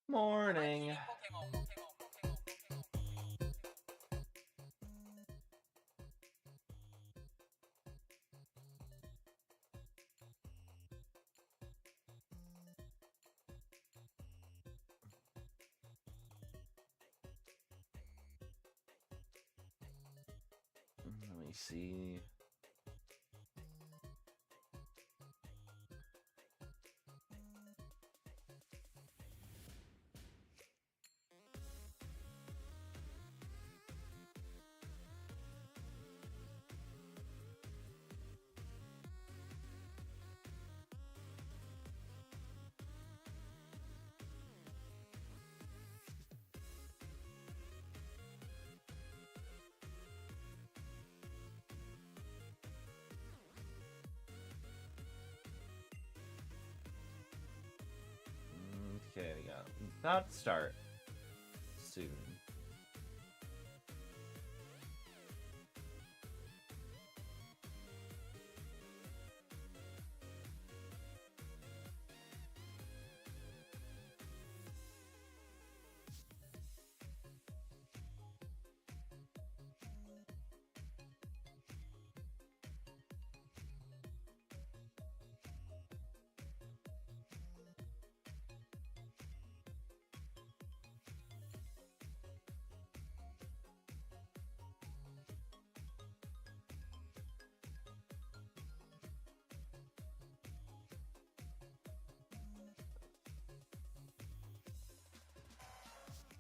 Morning. Let me see. Okay, we got about to start soon.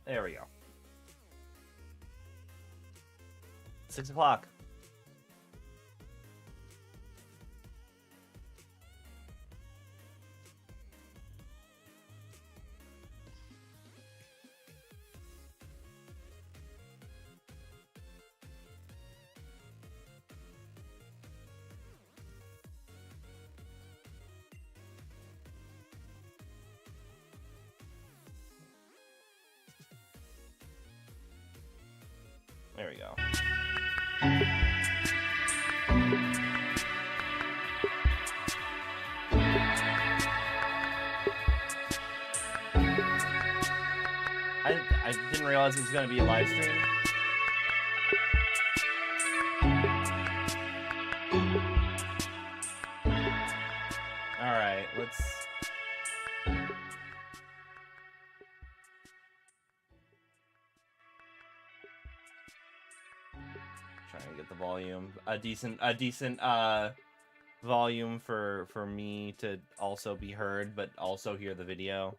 There we go. 6 o'clock. There we go. I didn't realize it was going to be a live stream. All right, let's... Trying to get the volume, a decent volume for me to also be heard, but also hear the video.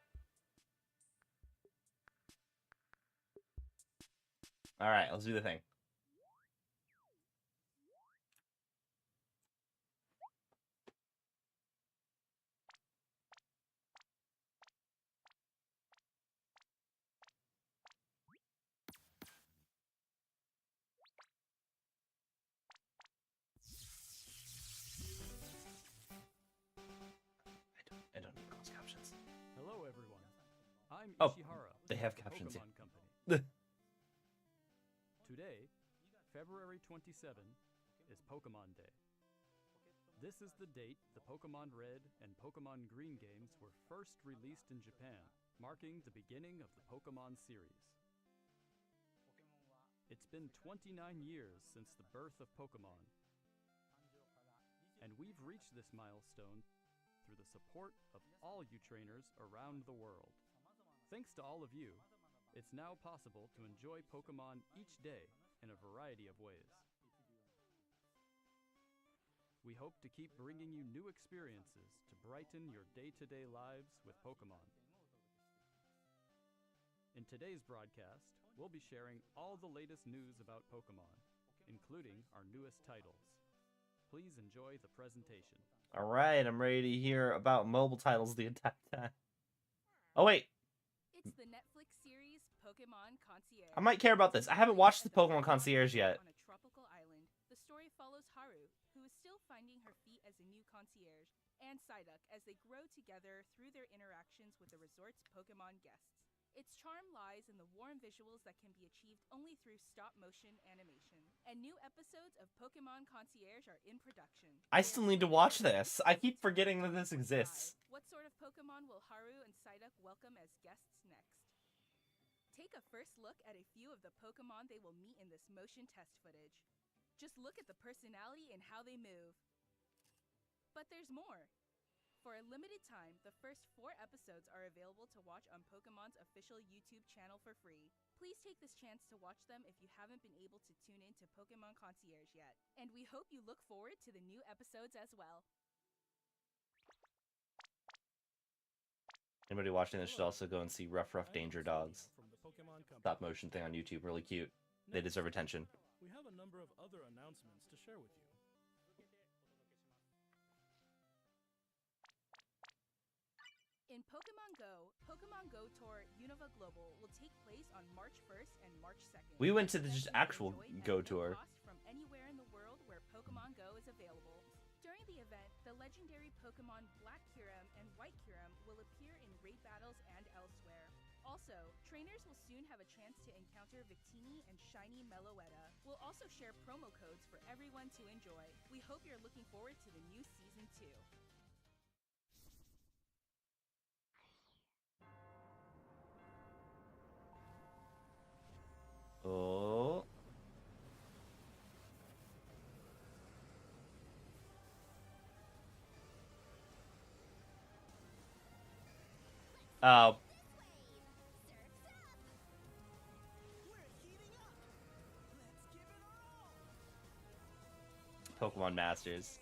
All right, let's do the thing. I'm Oh, Ishihara. they have of the captions in. Pokemon Company. Today, February 27, is Pokemon Day. This is the date the Pokemon Red and Pokemon Green games were first released in Japan, marking the beginning of the Pokemon series. It's been 29 years since the birth of Pokemon, and we've reached this milestone through the support of all you trainers around the world. Thanks to all of you, it's now possible to enjoy Pokemon each day in a variety of ways. We hope to keep bringing you new experiences to brighten your day-to-day lives with Pokemon. In today's broadcast, we'll be sharing all the latest news about Pokemon, including our newest titles. Please enjoy the presentation. All right, I'm ready to hear about mobile titles the entire time. Oh wait, It's the Netflix series Pokemon Concierge. I might care about this. I haven't watched the Pokemon Concierge yet. On a tropical island, the story follows Haru, who is still finding her feet as a new concierge, and Psyduck as they grow together through their interactions with the resort's Pokemon guests. Its charm lies in the warm visuals that can be achieved only through stop-motion animation. And new episodes of Pokemon Concierge are in production. I still need to watch this. I keep forgetting that this exists. What sort of Pokemon will Haru and Psyduck welcome as guests next? Take a first look at a few of the Pokemon they will meet in this motion test footage. Just look at the personality and how they move. But there's more. For a limited time, the first 4 episodes are available to watch on Pokemon's official YouTube channel for free. Please take this chance to watch them if you haven't been able to tune in to Pokemon Concierge yet. And we hope you look forward to the new episodes as well. Anybody watching this should also go and see Rough Danger Dogs. Stop motion thing on YouTube, really cute. They deserve attention. We have a number of other announcements to share with you. In Pokemon Go Tour Unova Global will take place on March 1st and March 2nd. We went to the just actual Go Tour. From anywhere in the world where Pokemon Go is available. During the event, the legendary Pokemon Black Kyurem and White Kyurem will appear in raid battles and elsewhere. Also, trainers will soon have a chance to encounter Victini and Shiny Meloetta. We'll also share promo codes for everyone to enjoy. We hope you're looking forward to the new Season 2. Oh. Oh. Pokemon Masters.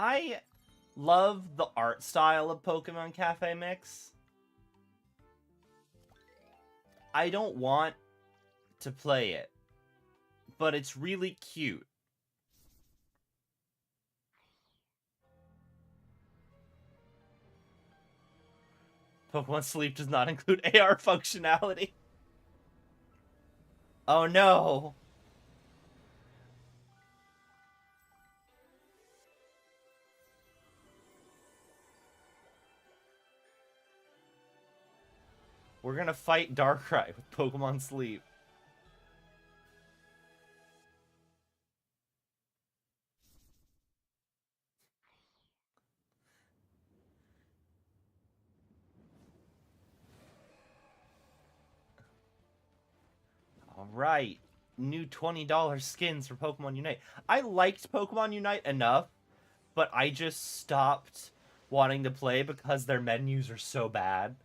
I love the art style of Pokemon Cafe Mix. I don't want to play it, but it's really cute. Pokemon Sleep does not include AR functionality. Oh no! We're gonna fight Darkrai with Pokemon Sleep. Alright. New $20 skins for Pokemon Unite. I liked Pokemon Unite enough, but I just stopped wanting to play because their menus are so bad.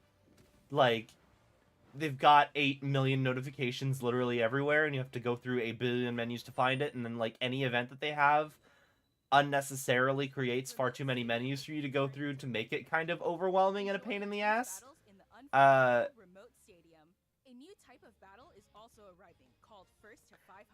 Like, they've got 8 million notifications literally everywhere, and you have to go through 8 billion menus to find it, and then, like, any event that they have unnecessarily creates far too many menus for you to go through to make it kind of overwhelming and a pain in the ass. Remote Stadium. A new type of battle is also also arriving, called First to 500.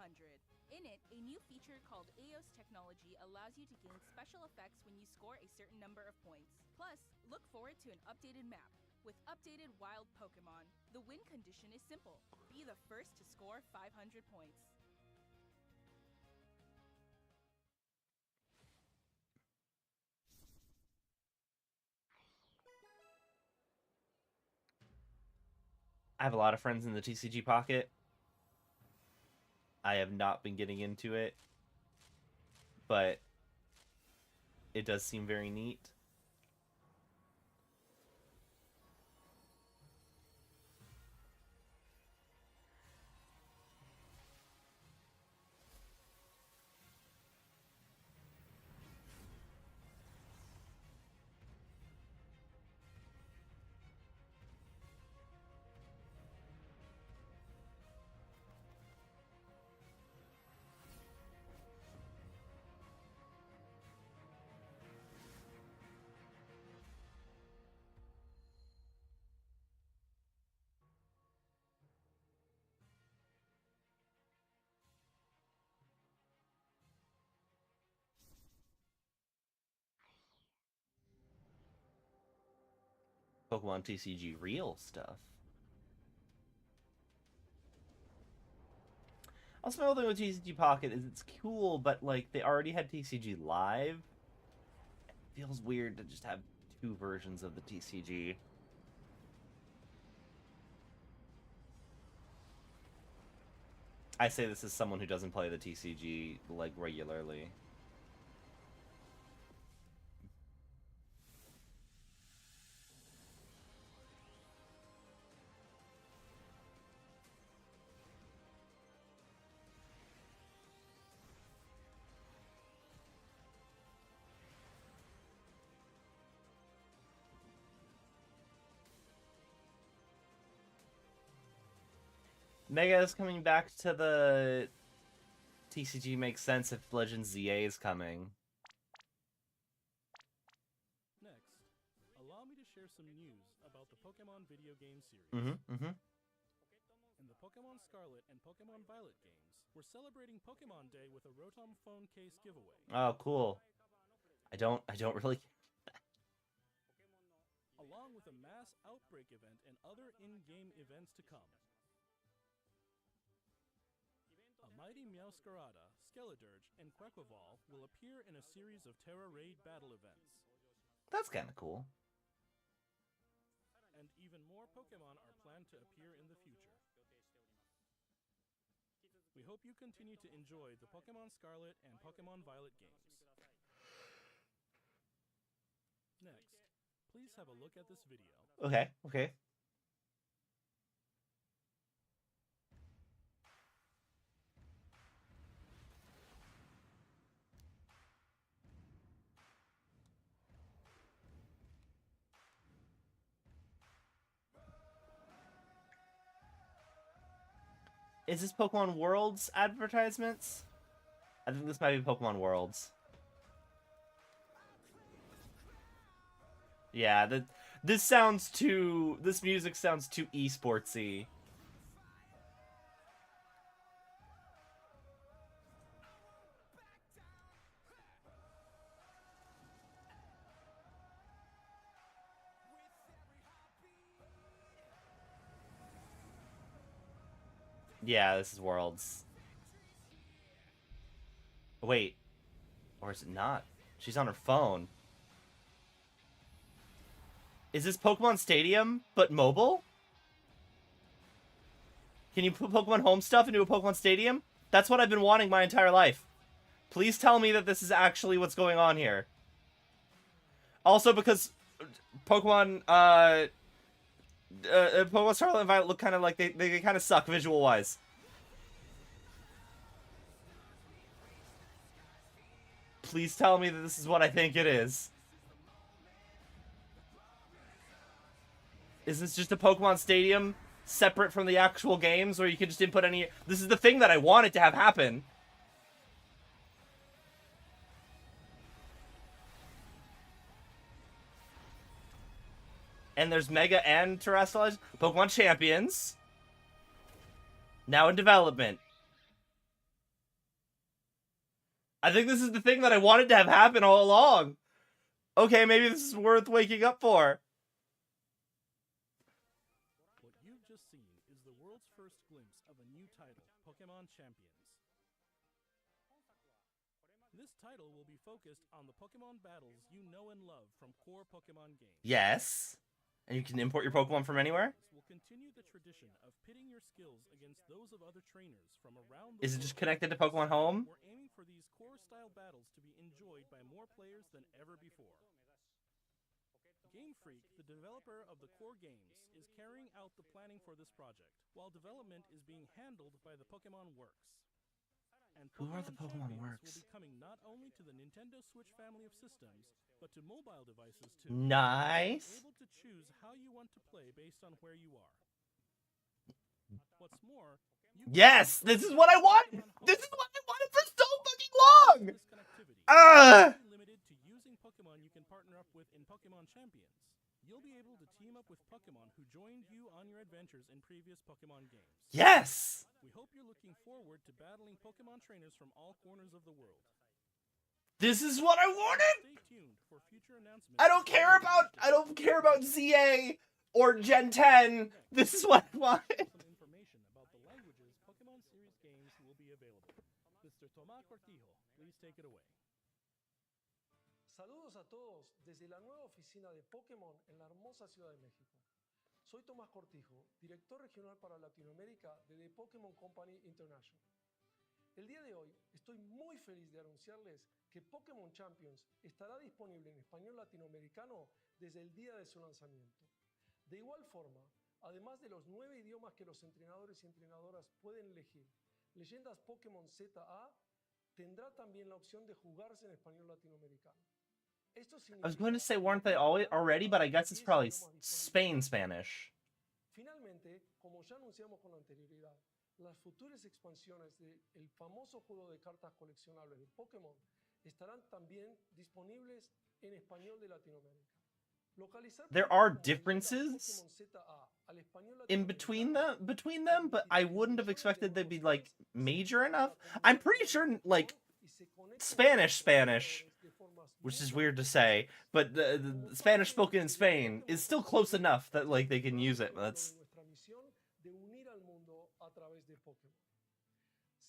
In it, a new feature called Eos technology allows you to gain special effects when you score a certain number of points. Plus, look forward to an updated map. With updated wild Pokemon, the win condition is simple. Be the first to score 500 points. I have a lot of friends in the TCG Pocket. I have not been getting into it, but it does seem very neat. Pokemon TCG real stuff. Also, my whole thing with TCG Pocket is it's cool, but like they already had TCG Live. It feels weird to just have two versions of the TCG. I say this as someone who doesn't play the TCG like regularly. Mega is coming back to the TCG makes sense if Legends ZA is coming. Next, allow me to share some news about the Pokemon video game series. In the Pokemon Scarlet and Pokemon Violet games, we're celebrating Pokemon Day with a Rotom phone case giveaway. Oh, cool. I don't really. Along with a mass outbreak event and other in-game events to come. A mighty Meowscarada, Skeledirge, and Quaquaval will appear in a series of Terra Raid battle events. That's kind of cool. And even more Pokemon are planned to appear in the future. We hope you continue to enjoy the Pokemon Scarlet and Pokemon Violet games. Next, please have a look at this video. Okay. Is this Pokemon Worlds advertisements? I think this might be Pokemon Worlds. Yeah, this music sounds too esportsy. Yeah, this is Worlds. Wait. Or is it not? She's on her phone. Is this Pokemon Stadium, but mobile? Can you put Pokemon Home stuff into a Pokemon Stadium? That's what I've been wanting my entire life. Please tell me that this is actually what's going on here. Also, because Pokemon, Pokemon Scarlet and Violet look kind of like they kind of suck visual-wise. Please tell me that this is what I think it is. Is this just a Pokemon Stadium separate from the actual games where you can just input any... This is the thing that I wanted to have happen. And there's Mega and Terrestrial Pokemon Champions. Now in development. I think this is the thing that I wanted to have happen all along. Okay, maybe this is worth waking up for. What you've just seen is the world's first glimpse of a new title, Pokemon Champions. This title will be focused on the Pokemon battles you know and love from core Pokemon games. Yes. And you can import your Pokemon from anywhere? Will continue the tradition of pitting your skills against those of other trainers from around the Is it world. just connected to Pokemon Home? We're aiming for these core-style battles to be enjoyed by more players than ever before. Game Freak, the developer of the core games, is carrying out the planning for this project, while development is being handled by the Pokemon Works. And Who are the Pokemon Champions Works? will be coming not only to the Nintendo Switch family of systems, but to mobile devices too. Nice. Able to choose how you want to play based on where you are. What's more, Yes, this is what I wanted. This is what I wanted for so fucking long. Limited to using Pokemon you can partner up with in Pokemon Champions. You'll be able to team up with Pokemon who joined you on your adventures in previous Pokemon games. Yes. We hope you're looking forward to battling Pokemon trainers from all corners of the world. This is what I wanted. Stay tuned for future announcements. I don't care about ZA or Gen 10. This is what I wanted. Some information about the languages Pokemon series games will be available. Mr. Tomás Cortijo, please take it away. Saludos a todos desde la nueva oficina de Pokémon en la hermosa Ciudad de México. Soy Tomás Cortijo, director regional para Latinoamérica de The Pokémon Company International. El día de hoy estoy muy feliz de anunciarles que Pokémon Champions estará disponible en español latinoamericano desde el día de su lanzamiento. De igual forma, además de los 9 idiomas que los entrenadores y entrenadoras pueden elegir, Leyendas Pokémon ZA tendrá también la opción de jugarse en español latinoamericano. I was going to say, weren't they already? But I guess it's probably Spain Spanish. Finalmente, como ya anunciamos con anterioridad, las futuras expansiones del famoso juego de cartas coleccionables de Pokémon estarán también disponibles en español de Latinoamérica. There are differences in between them, but I wouldn't have expected they'd be like major enough. I'm pretty sure like Spanish, which is weird to say, but the Spanish spoken in Spain is still close enough that like they can use it. That's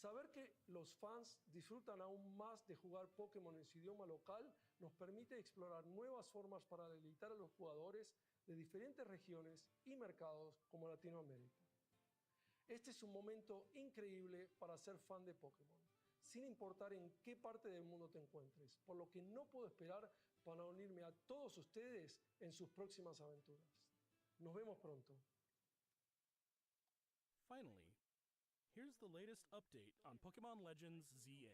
Saber que los fans disfrutan aún más de jugar Pokémon en su idioma local nos permite explorar nuevas formas para deleitar a los jugadores de diferentes regiones y mercados como Latinoamérica. Este es un momento increíble para ser fan de Pokémon, sin importar en qué parte del mundo te encuentres, por lo que no puedo esperar para unirme a todos ustedes en sus próximas aventuras. Nos vemos pronto. Finally, here's the latest update on Pokemon Legends ZA.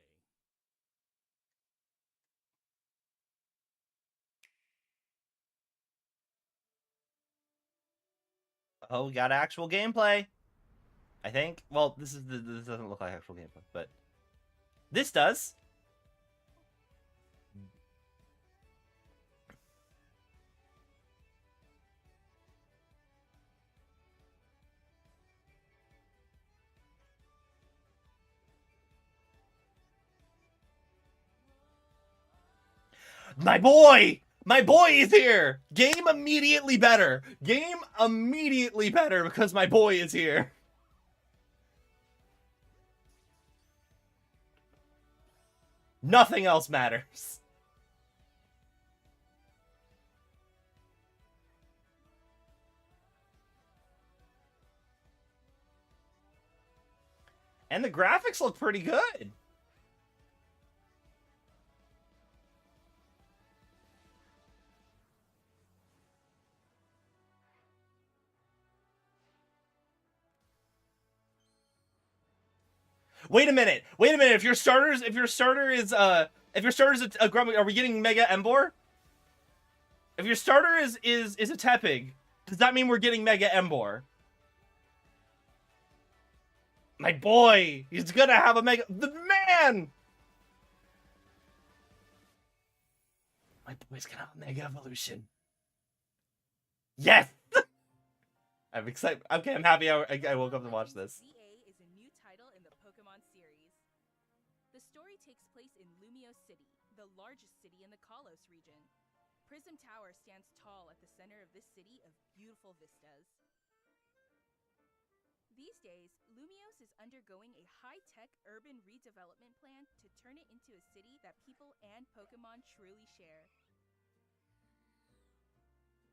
oh, we got actual gameplay. I think. Well, this doesn't look like actual gameplay, but this does. My boy! My boy is here! Game immediately better. Game immediately better because my boy is here. Nothing else matters. And the graphics look pretty good. Wait a minute. If your starter is a Grumpy, are we getting Mega Emboar? If your starter is a Tepig, does that mean we're getting Mega Emboar? My boy, he's gonna have a Mega. The man. My boy's gonna have a Mega Evolution. Yes. I'm excited. Okay, I'm happy. I woke up to watch this. ZA is a title in the Pokemon series. The story takes place in Lumiose City, the largest city in the Kalos region. Prism Tower stands tall at the center of this city of beautiful vistas. These days, Lumiose is undergoing a high-tech urban redevelopment plan to turn it into a city that people and Pokemon truly share.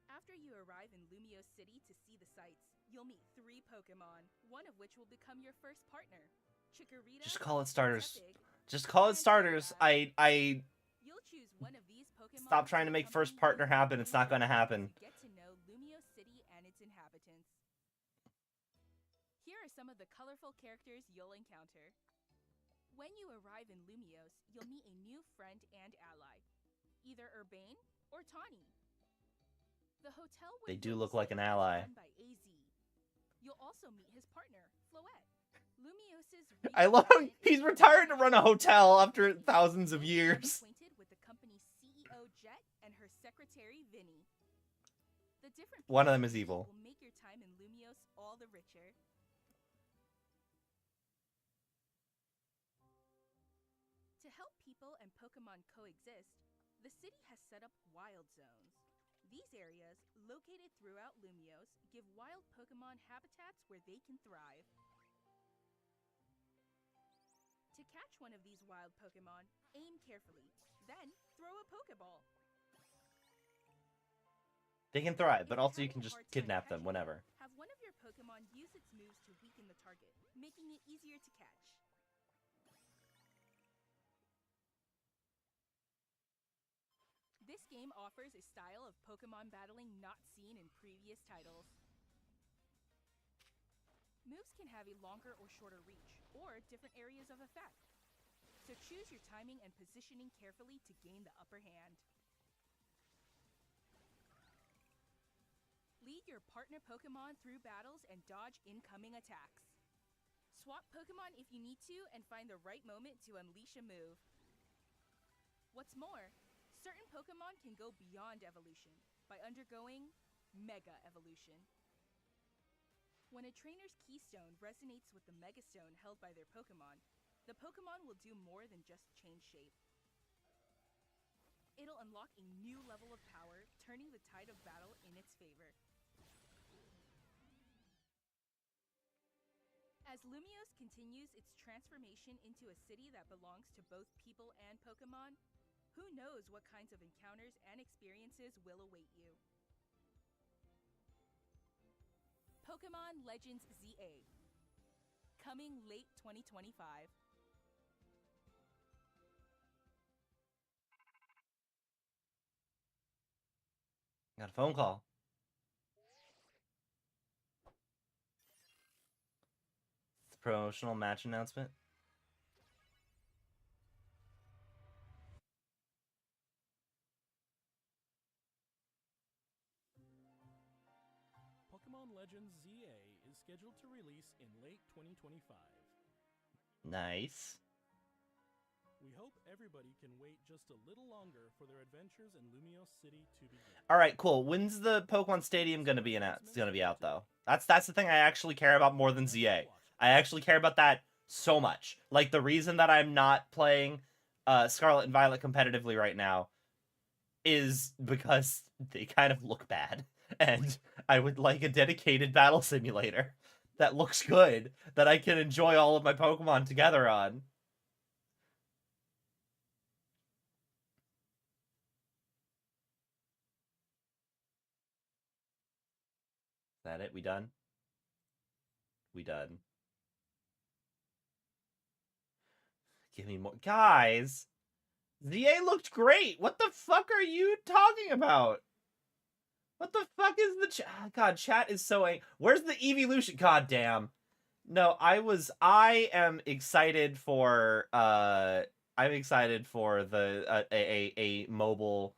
After you arrive in Lumiose City to see the sights, you'll meet 3 Pokemon, one of which will become your first partner. Chikorita, Just call it starters. Tepig, Just call it and starters. Golbat. You'll choose one of these Pokemon. Stop trying to make first partner happen. It's not going to happen. To get to know Lumiose City and its inhabitants. Here are some of the colorful characters you'll encounter. When you arrive in Lumiose, you'll meet a new friend and ally, either Urbane or Tawny. The hotel They do look like an ally. Run by AZ. You'll also meet his partner, Floette. Lumiose's I love how he's retired to run a hotel after thousands of years. Acquainted with the company's CEO Jet and her secretary Vinny. The different One of them people is evil. will make your time in Lumiose all the richer. To help people and Pokemon coexist, the city has set up wild zones. These areas, located throughout Lumiose, give wild Pokemon habitats where they can thrive. To catch one of these wild Pokemon, aim carefully, then throw a Pokeball. They can thrive, but If you're also you can having a just hard time kidnap them catching, whenever. Have one of your Pokemon use its moves to weaken the target, making it easier to catch. This game offers a style of Pokemon battling not seen in previous titles. Moves can have a longer or shorter reach, or different areas of effect. So choose your timing and positioning carefully to gain the upper hand. Lead your partner Pokemon through battles and dodge incoming attacks. Swap Pokemon if you need to and find the right moment to unleash a move. What's more, certain Pokemon can go beyond evolution by undergoing Mega Evolution. When a trainer's keystone resonates with the Megastone held by their Pokemon, the Pokemon will do more than just change shape. It'll unlock a new level of power, turning the tide of battle in its favor. As Lumiose continues its transformation into a city that belongs to both people and Pokemon, who knows what kinds of encounters and experiences will await you. Pokemon Legends ZA. Coming late 2025. Got a phone call. It's a promotional match announcement. Pokemon Legends ZA is scheduled to release in late 2025. Nice. We hope everybody can wait just a little longer for their adventures in Lumiose City to begin. All right, cool. When's the Pokemon Stadium gonna be out though? That's the thing I actually care about more than ZA. I actually care about that so much. Like the reason that I'm not playing Scarlet and Violet competitively right now is because they kind of look bad, and I would like a dedicated battle simulator that looks good that I can enjoy all of my Pokemon together on. Is that it? We done? We done. Give me more. Guys! ZA looked great! What the fuck are you talking about? What the fuck is the chat? Oh, God, chat is so where's the evolution? God damn. No, I am excited for, I'm excited for the, a mobile,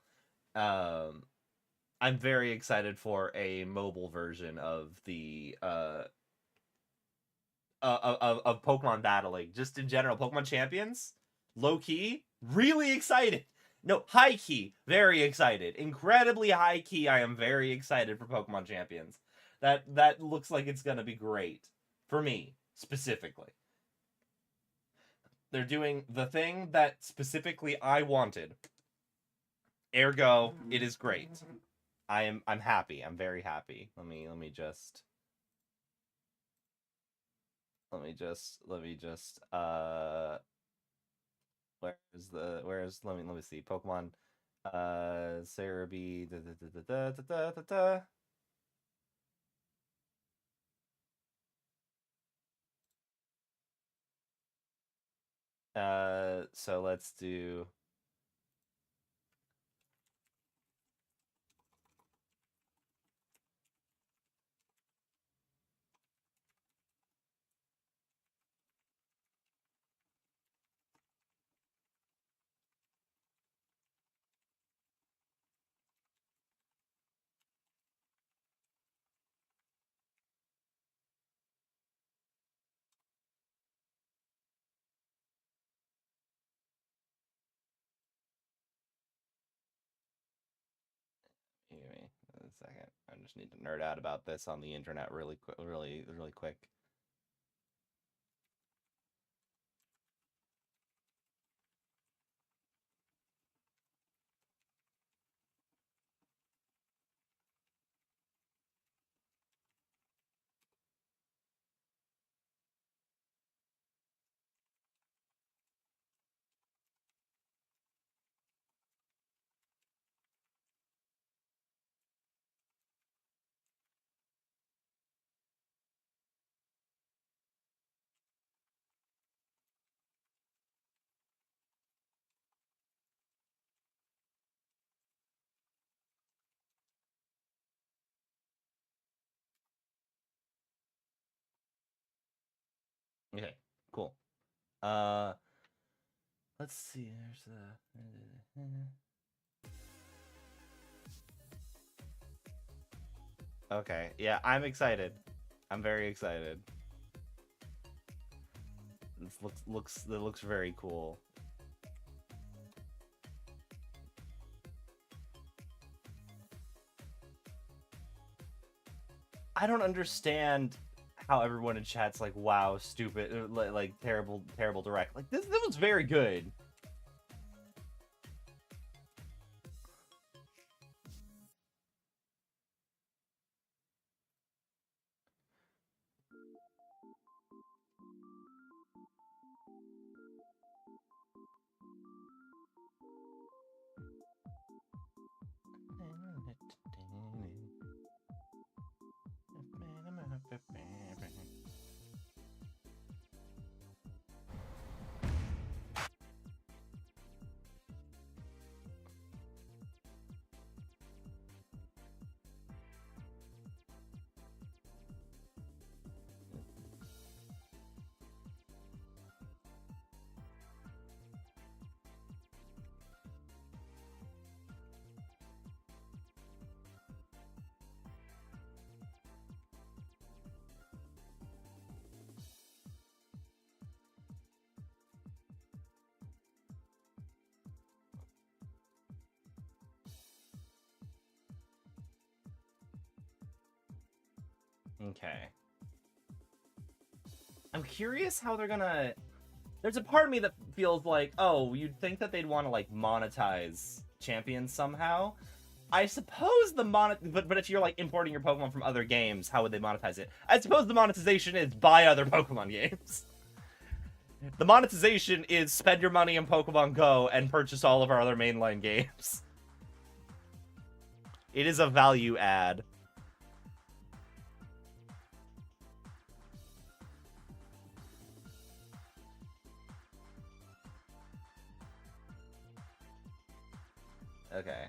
I'm very excited for a mobile version of the, of Pokemon battling. Just in general, Pokemon Champions, low key, really excited. No, high key, very excited. Incredibly high key, I am very excited for Pokemon Champions. That looks like it's gonna be great. For me, specifically. They're doing the thing that specifically I wanted. Ergo, it is great. I'm happy. I'm very happy. Let me just let me just let me see. Pokemon Cerebi so let's do give me a second. I just need to nerd out about this on the internet really quick. Okay, cool. Let's see. There's the. Okay, yeah, I'm excited. I'm very excited. This looks very cool. I don't understand how everyone in chat's like, wow, stupid, like terrible direct. Like this was very good. Okay. I'm curious how they're gonna... There's a part of me that feels like, oh, you'd think that they'd want to, like, monetize champions somehow. I suppose but if you're, like, importing your Pokemon from other games, how would they monetize it? I suppose the monetization is buy other Pokemon games. The monetization is spend your money in Pokemon Go and purchase all of our other mainline games. It is a value add. Okay.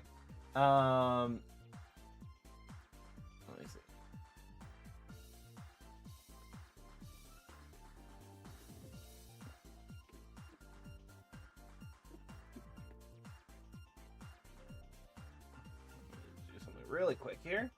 Let me see. Do something really quick here.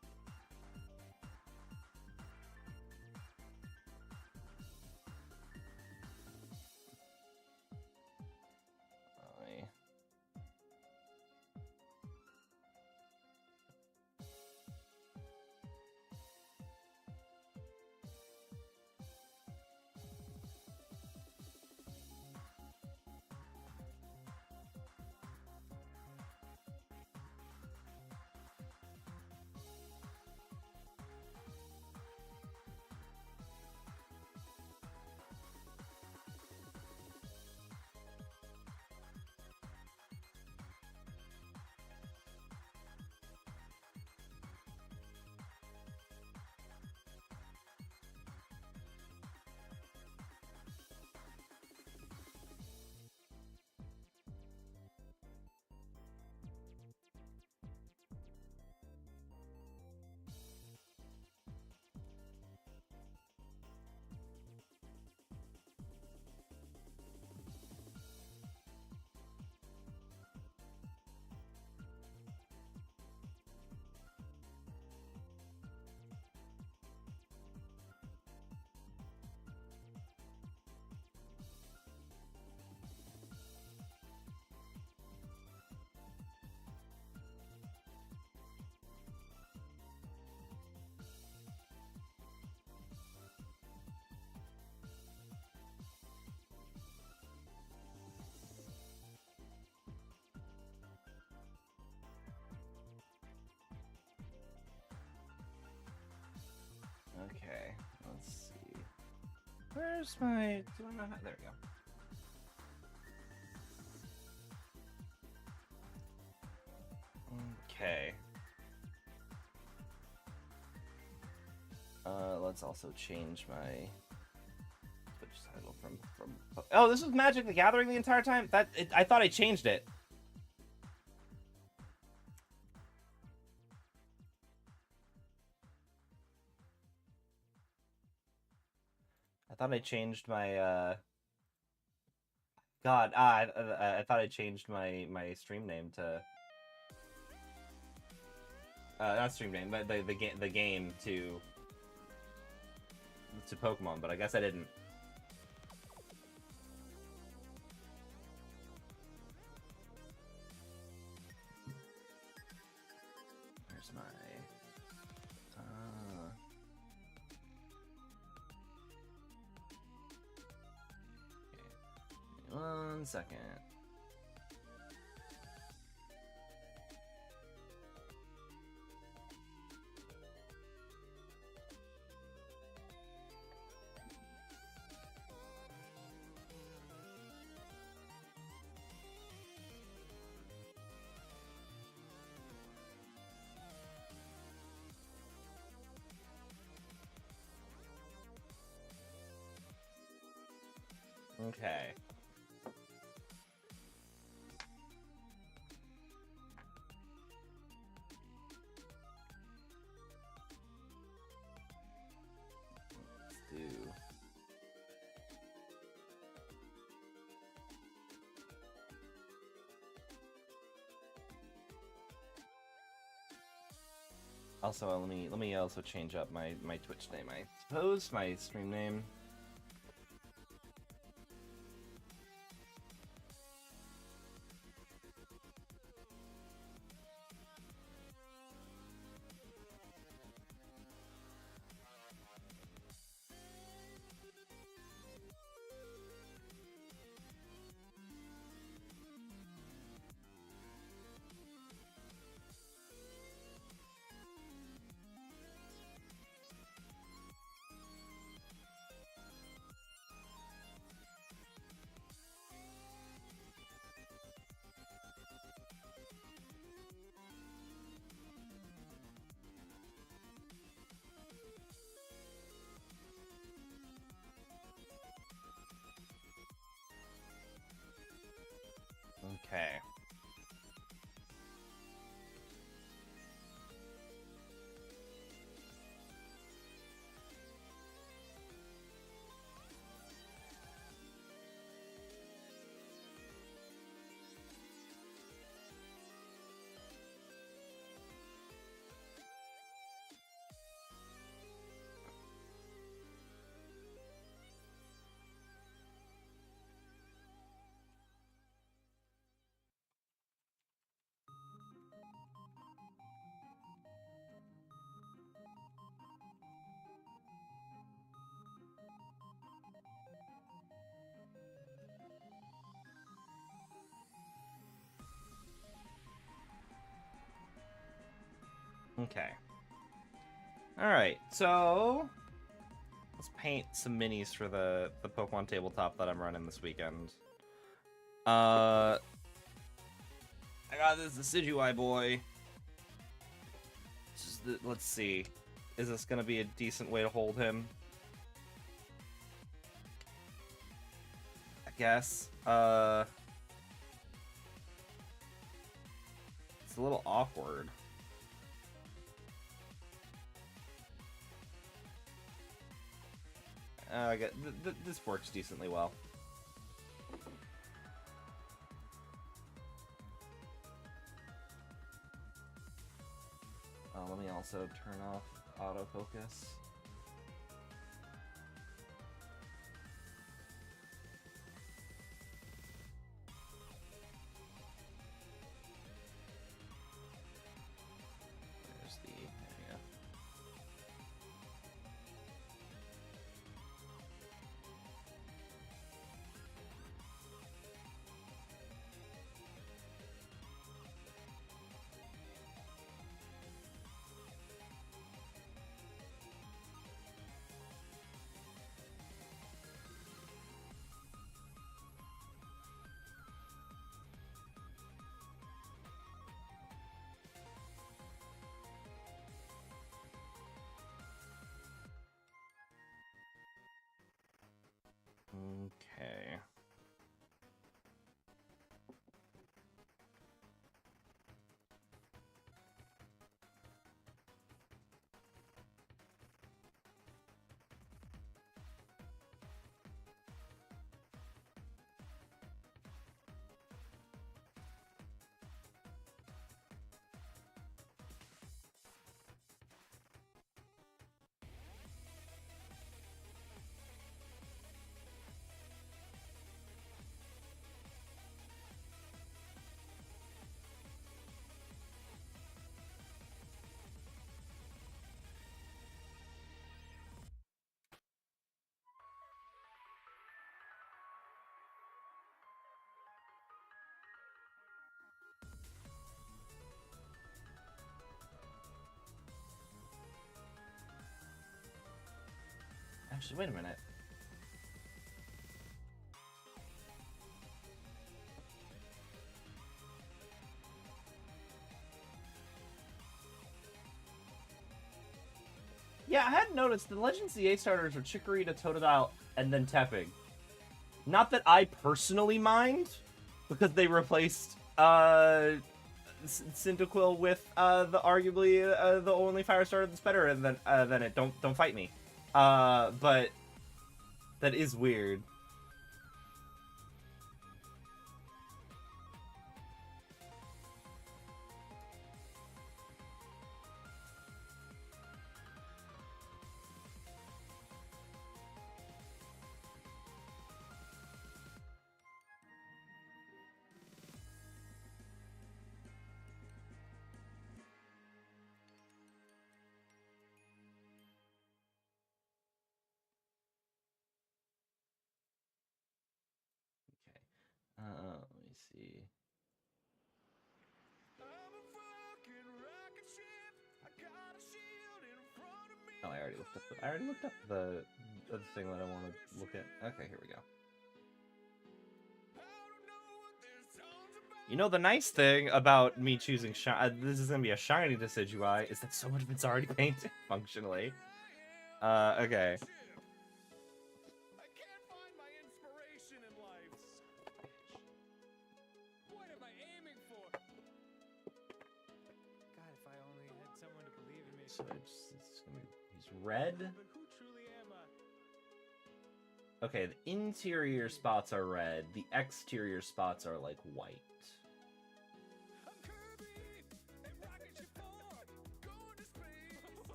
Where's my... Do I not have... There we go. Okay. Let's also change my Twitch title from... Oh, this was Magic the Gathering the entire time? I thought I changed it. I thought I changed my, God, I thought I changed my stream name to... not stream name, but the game to Pokemon, but I guess I didn't. Where's my... Okay. 1 second. Okay. Let's do... Also, let me also change up my Twitch name. I suppose my stream name. Okay. Okay. Alright, so... let's paint some minis for the Pokemon tabletop that I'm running this weekend. I got this Decidueye boy. Let's see. Is this gonna be a decent way to hold him? I guess. It's a little awkward. This works decently well. Let me also turn off autofocus. There's the area. Okay. Actually, wait a minute. Yeah, I hadn't noticed the Legends CA starters are Chikorita, Totodile, and then Tepig. Not that I personally mind, because they replaced Cyndaquil with the arguably the only fire starter that's better than it. Don't fight me. But that is weird. Let me see. Oh, I already looked up the thing that I want to look at. Okay, here we go. You know, the nice thing about me choosing this is gonna be a shiny Decidueye is that so much of it's already painted functionally. Okay. So he's red. Okay, the interior spots are red. The exterior spots are like white.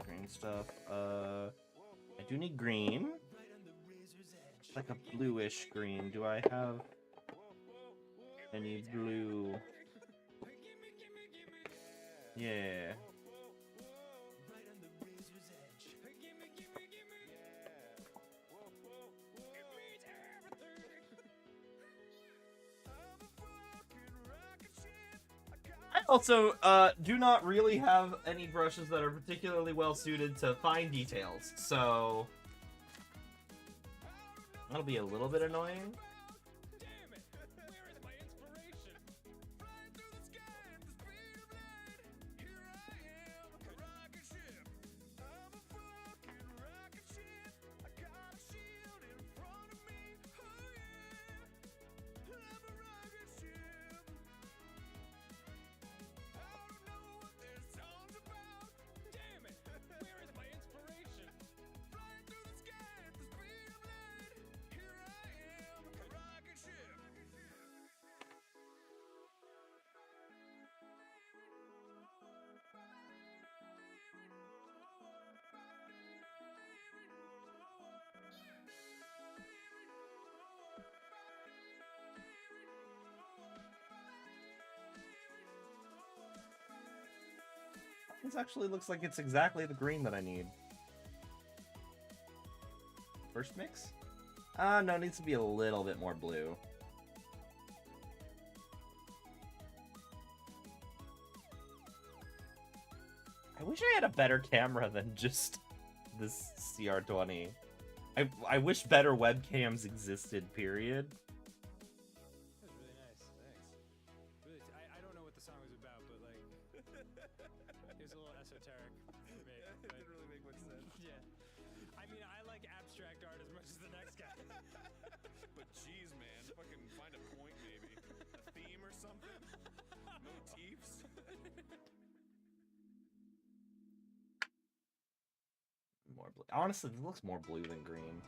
Green stuff. I do need green. Like a bluish green. Do I have any blue? Yeah. I also do not really have any brushes that are particularly well suited to fine details, so that'll be a little bit annoying. This actually looks like it's exactly the green that I need. First mix? No, it needs to be a little bit more blue. I wish I had a better camera than just this CR20. I wish better webcams existed, period. That was really nice. Thanks. Really, I don't know what the song was about, but like, it was a little esoteric for me. It didn't really make much sense. Yeah. I mean, I like abstract art as much as the next guy. But geez, man, fucking find a point maybe. A theme or something? Motifs? More blue. Honestly, it looks more blue than green.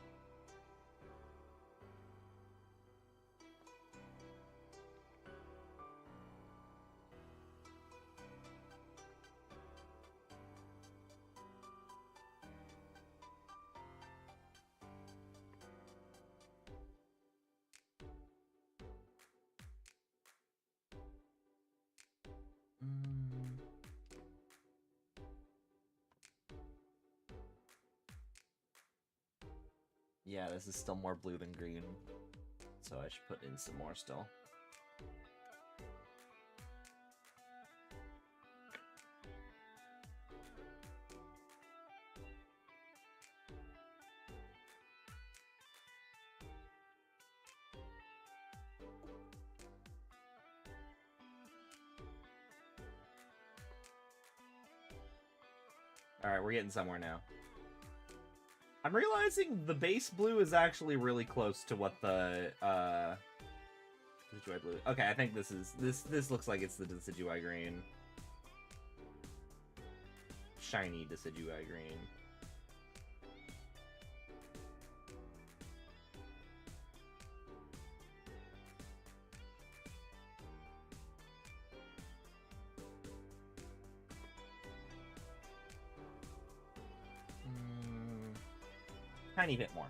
Yeah, this is still more blue than green, so I should put in some more still. Alright, we're getting somewhere now. I'm realizing the base blue is actually really close to what the Decidueye blue. Okay, I think this looks like it's the Decidueye green. Shiny Decidueye green. Tiny bit more.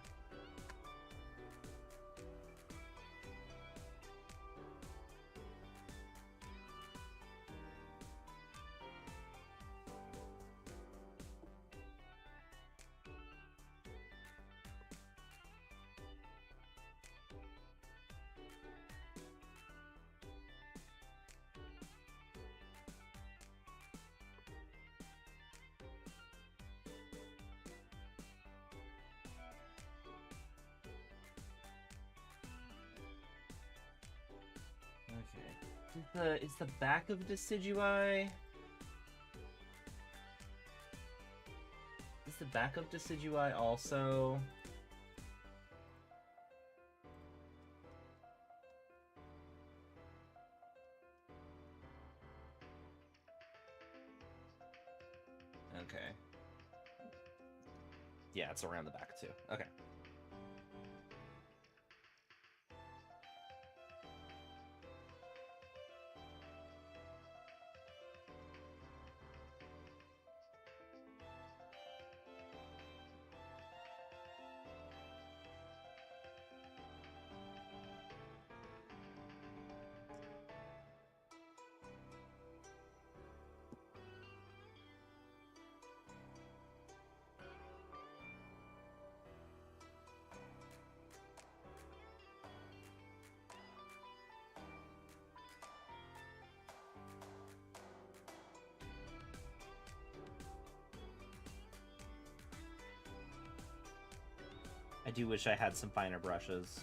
Okay. Is the back of Decidueye? Is the back of Decidueye also? Okay. Yeah, it's around the back too. Okay. I do wish I had some finer brushes.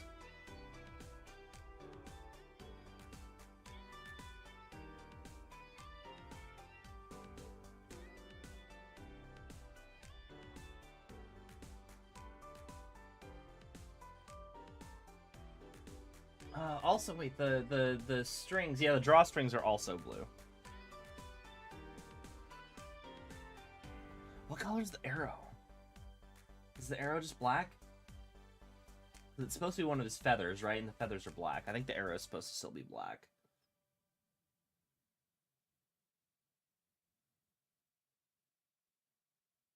Also, wait, the strings, yeah, the drawstrings are also blue. What color is the arrow? Is the arrow just black? It's supposed to be one of his feathers, right? And the feathers are black. I think the arrow is supposed to still be black.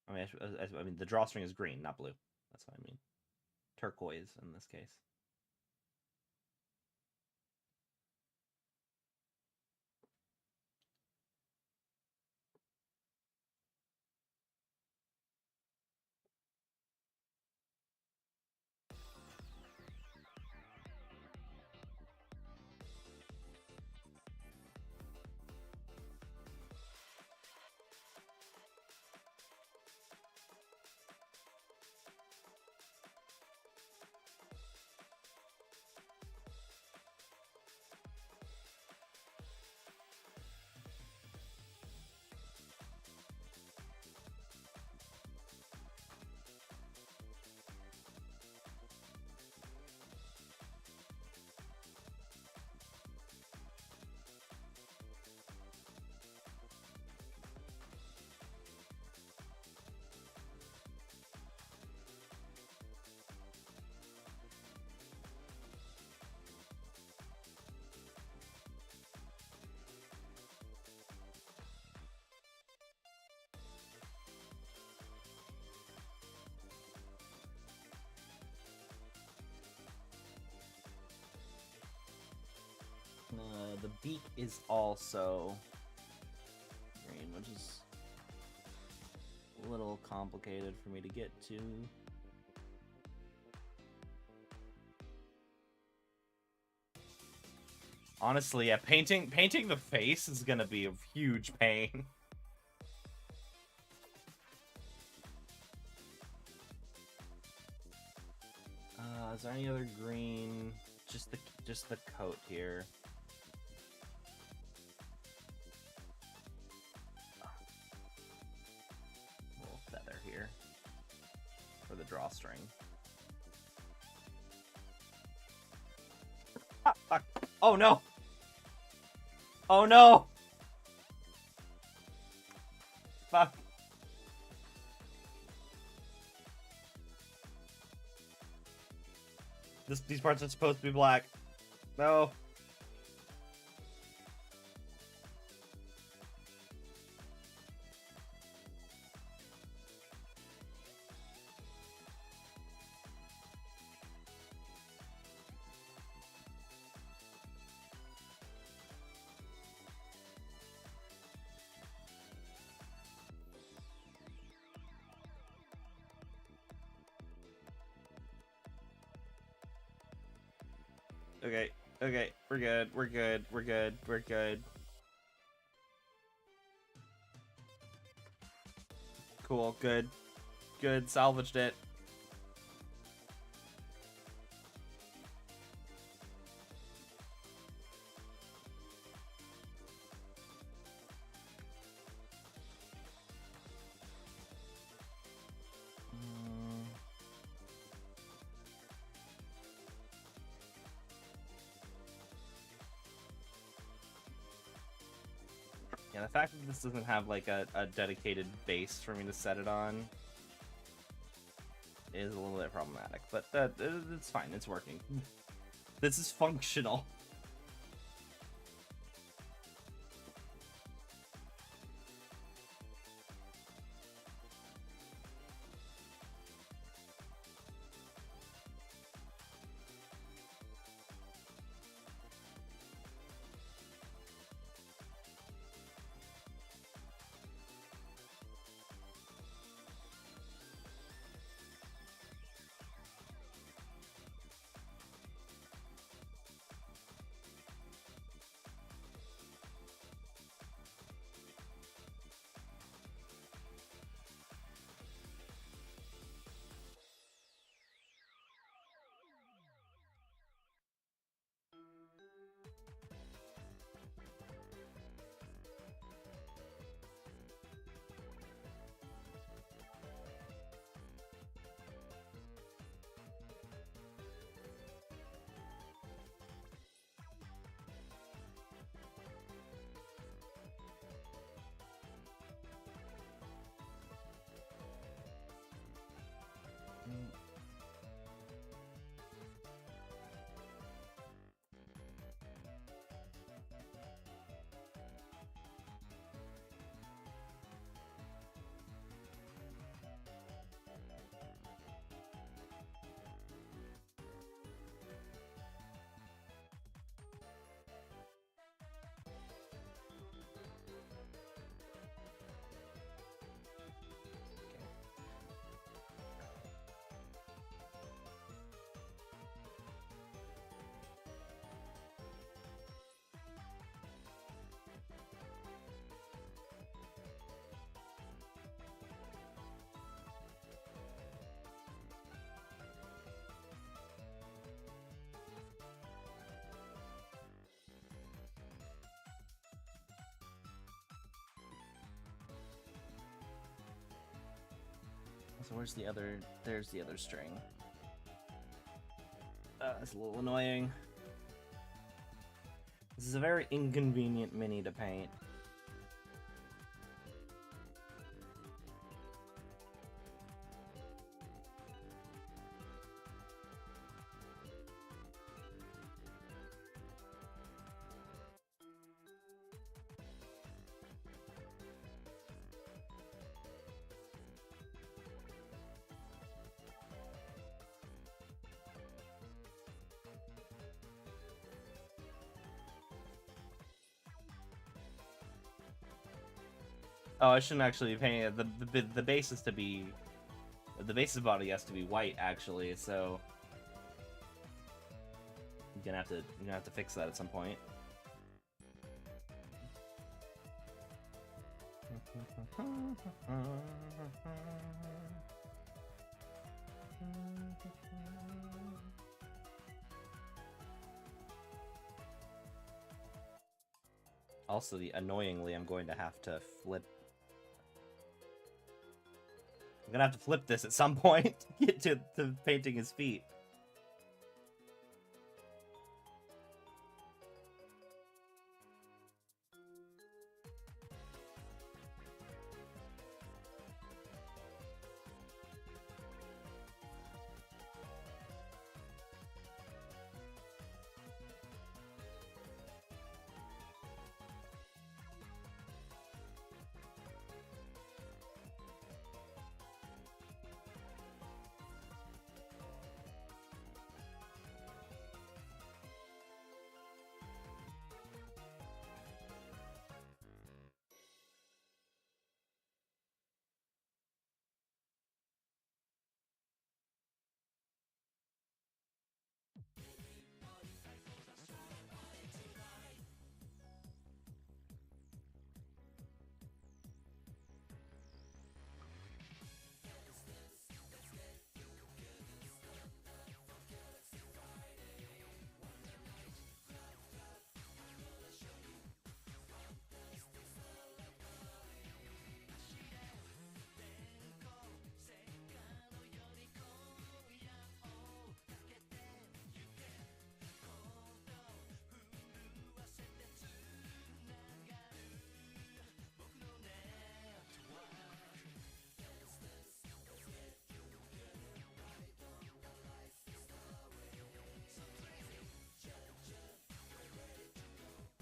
I mean, the drawstring is green, not blue. That's what I mean. Turquoise in this case. peak is also green, which is a little complicated for me to get to. Honestly, yeah, painting the face is gonna be a huge pain. Is there any other green? Just the coat here. A little feather here for the drawstring. Ah, fuck. Oh no! Oh no! Fuck. These parts are supposed to be black. No. Okay, okay, we're good, we're good, we're good, we're good. Cool, good. Good, salvaged it. Yeah, the fact that this doesn't have like a dedicated base for me to set it on is a little bit problematic, but it's fine, it's working. This is functional. So where's the other? There's the other string. That's a little annoying. This is a very inconvenient mini to paint. Oh, I shouldn't actually be painting it. The base is to be... The base's body has to be white, actually, so... You're gonna have to fix that at some point. Also, annoyingly, I'm going to have to flip... I'm gonna have to flip this at some point to get to painting his feet.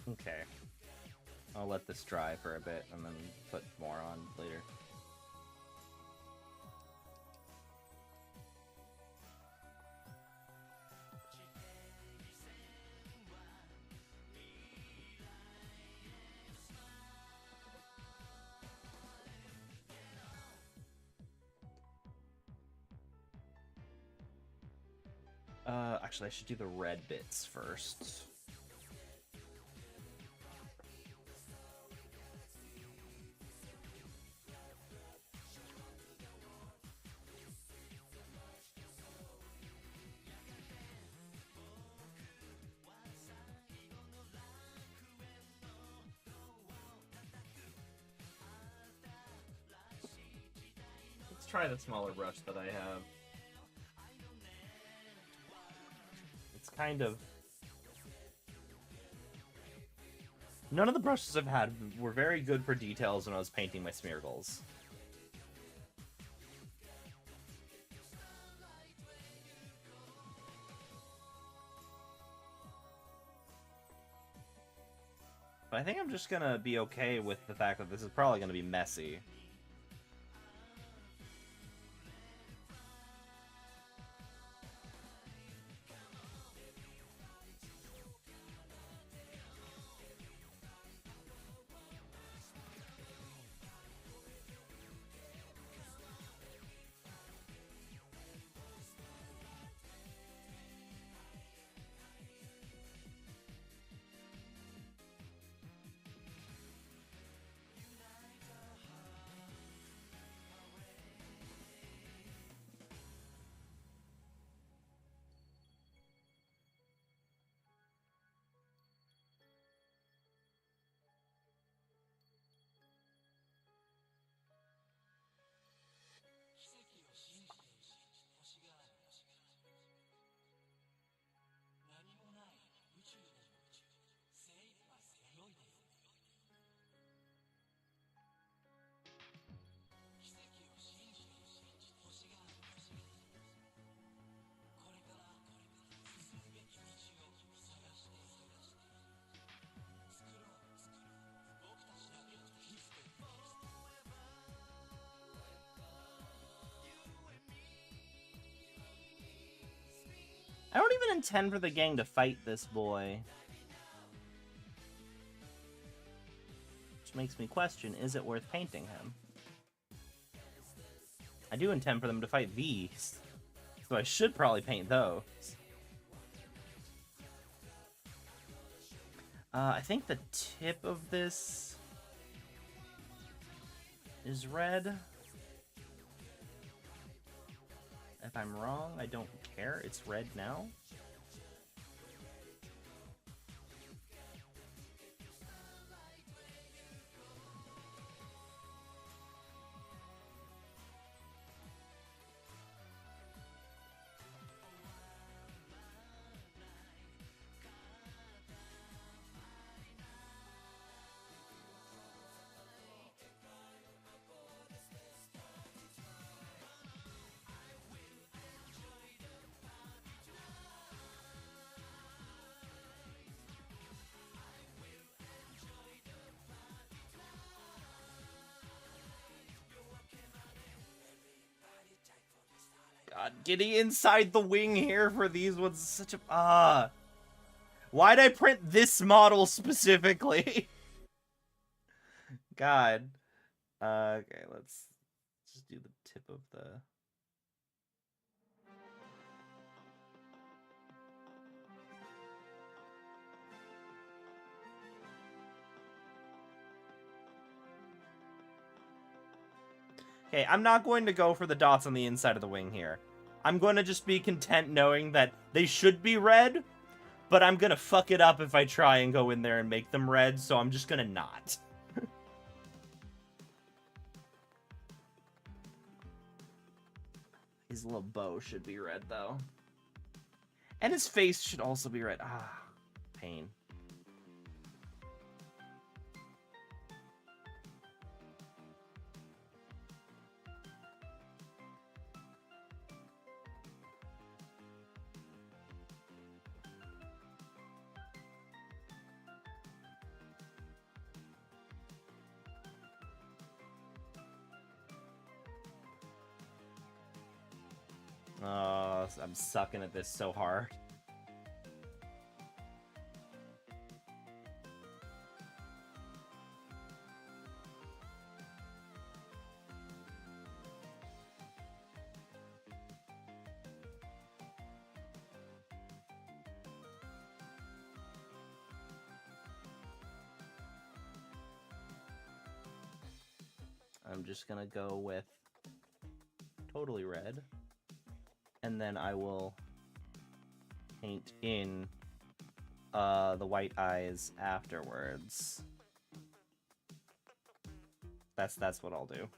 Okay. I'll let this dry for a bit and then put more on later. Actually, I should do the red bits first. Let's try the smaller brush that I have. It's kind of... None of the brushes I've had were very good for details when I was painting my Smeargles. But I think I'm just gonna be okay with the fact that this is probably gonna be messy. I don't even intend for the gang to fight this boy. makes me question, is it worth painting him? I do intend for them to fight these, so I should probably paint those. I think the tip of this is red. If I'm wrong, I don't care. It's red now. God, getting inside the wing here for these ones is such a... Why'd I print this model specifically? God. Okay, let's just do the tip of the... Okay, I'm not going to go for the dots on the inside of the wing here. I'm going to just be content knowing that they should be red, but I'm going to fuck it up if I try and go in there and make them red, so I'm just going to not. His little bow should be red, though. And his face should also be red. Ah, pain. Oh, I'm sucking at this so hard. I'm just gonna go with totally red. And then I will paint in the white eyes afterwards. That's what I'll do.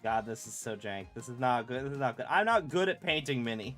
God, this is so jank. This is not good. This is not good. I'm not good at painting Minnie.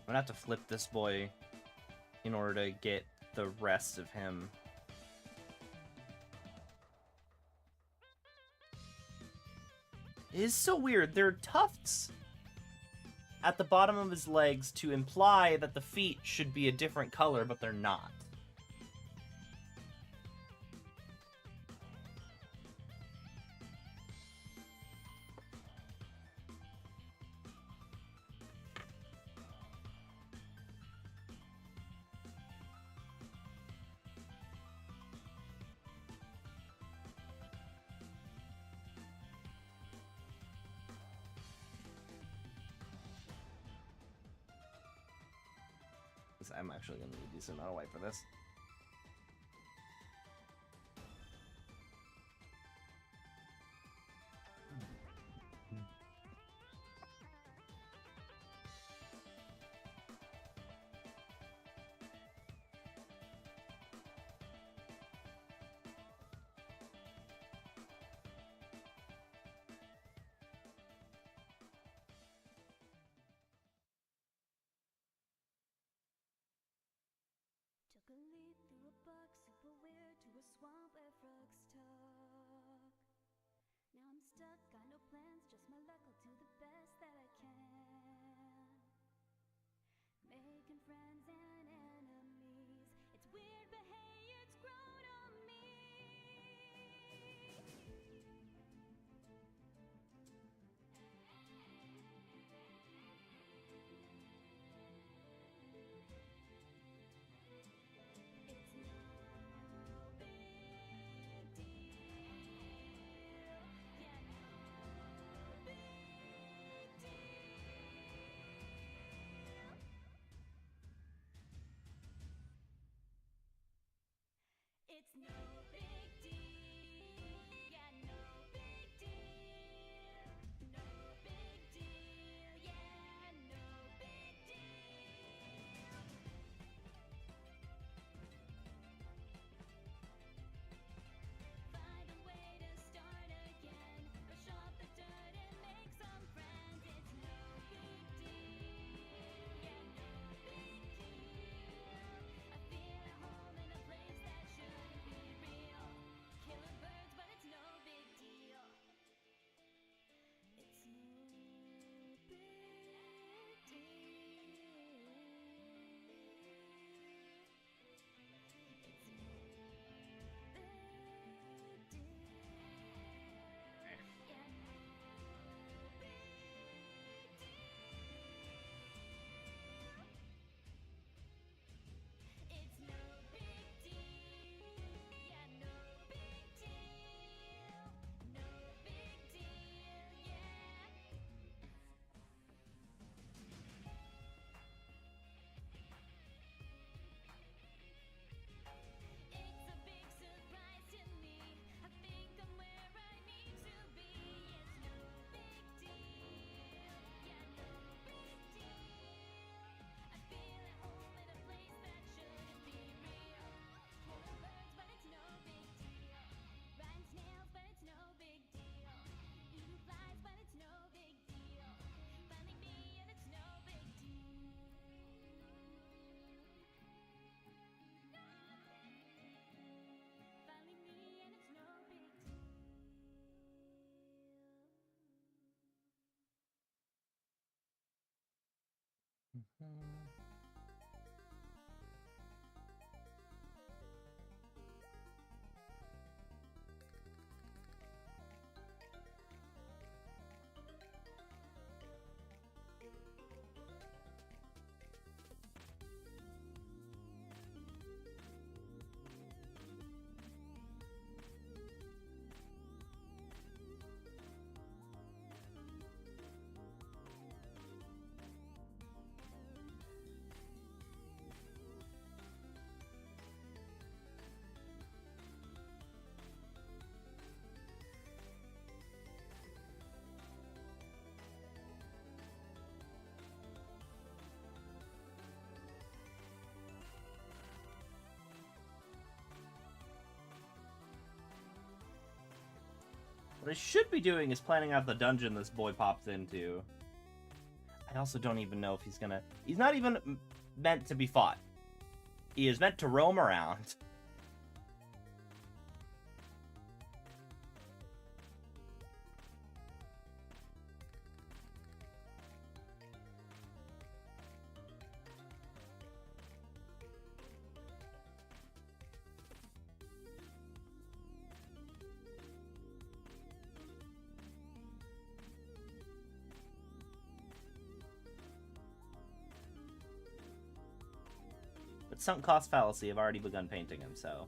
I'm gonna have to flip this boy in order to get the rest of him. It is so weird. There are tufts at the bottom of his legs to imply that the feet should be a different color, but they're not. I'm actually going to need a decent amount of white for this. Took a leap through a box, super weird, to a swamp where frogs talk. Now I'm stuck, got no plans, just my luck, I'll do the best that I can. Making friends and enemies, it's weird, but hey, it's grown on me. It's no big deal. Yeah, no big deal. No big deal. Yeah, no big deal. Find a way to start again. Brush off the dirt and make some friends. It's no big deal. Yeah, no big deal. I feel at home in a place that shouldn't be real. Killing birds, but it's no big deal. It's no big It's no big deal. Yeah, no big deal. No big deal. Yeah. It's a big surprise to me. I think I'm where I need to be. It's no big deal. Yeah, no big deal. I feel at home in a place that shouldn't be real. Killing birds, but it's no big deal. Riding snails, but it's no big deal. Eating flies, but it's no big deal. Finding me and it's no big deal. Finally me and it's no big deal. What I should be doing is planning out the dungeon this boy pops into. I also don't even know if he's gonna... He's not even meant to be fought. He is meant to roam around. But sunk cost fallacy, I've already begun painting him, so...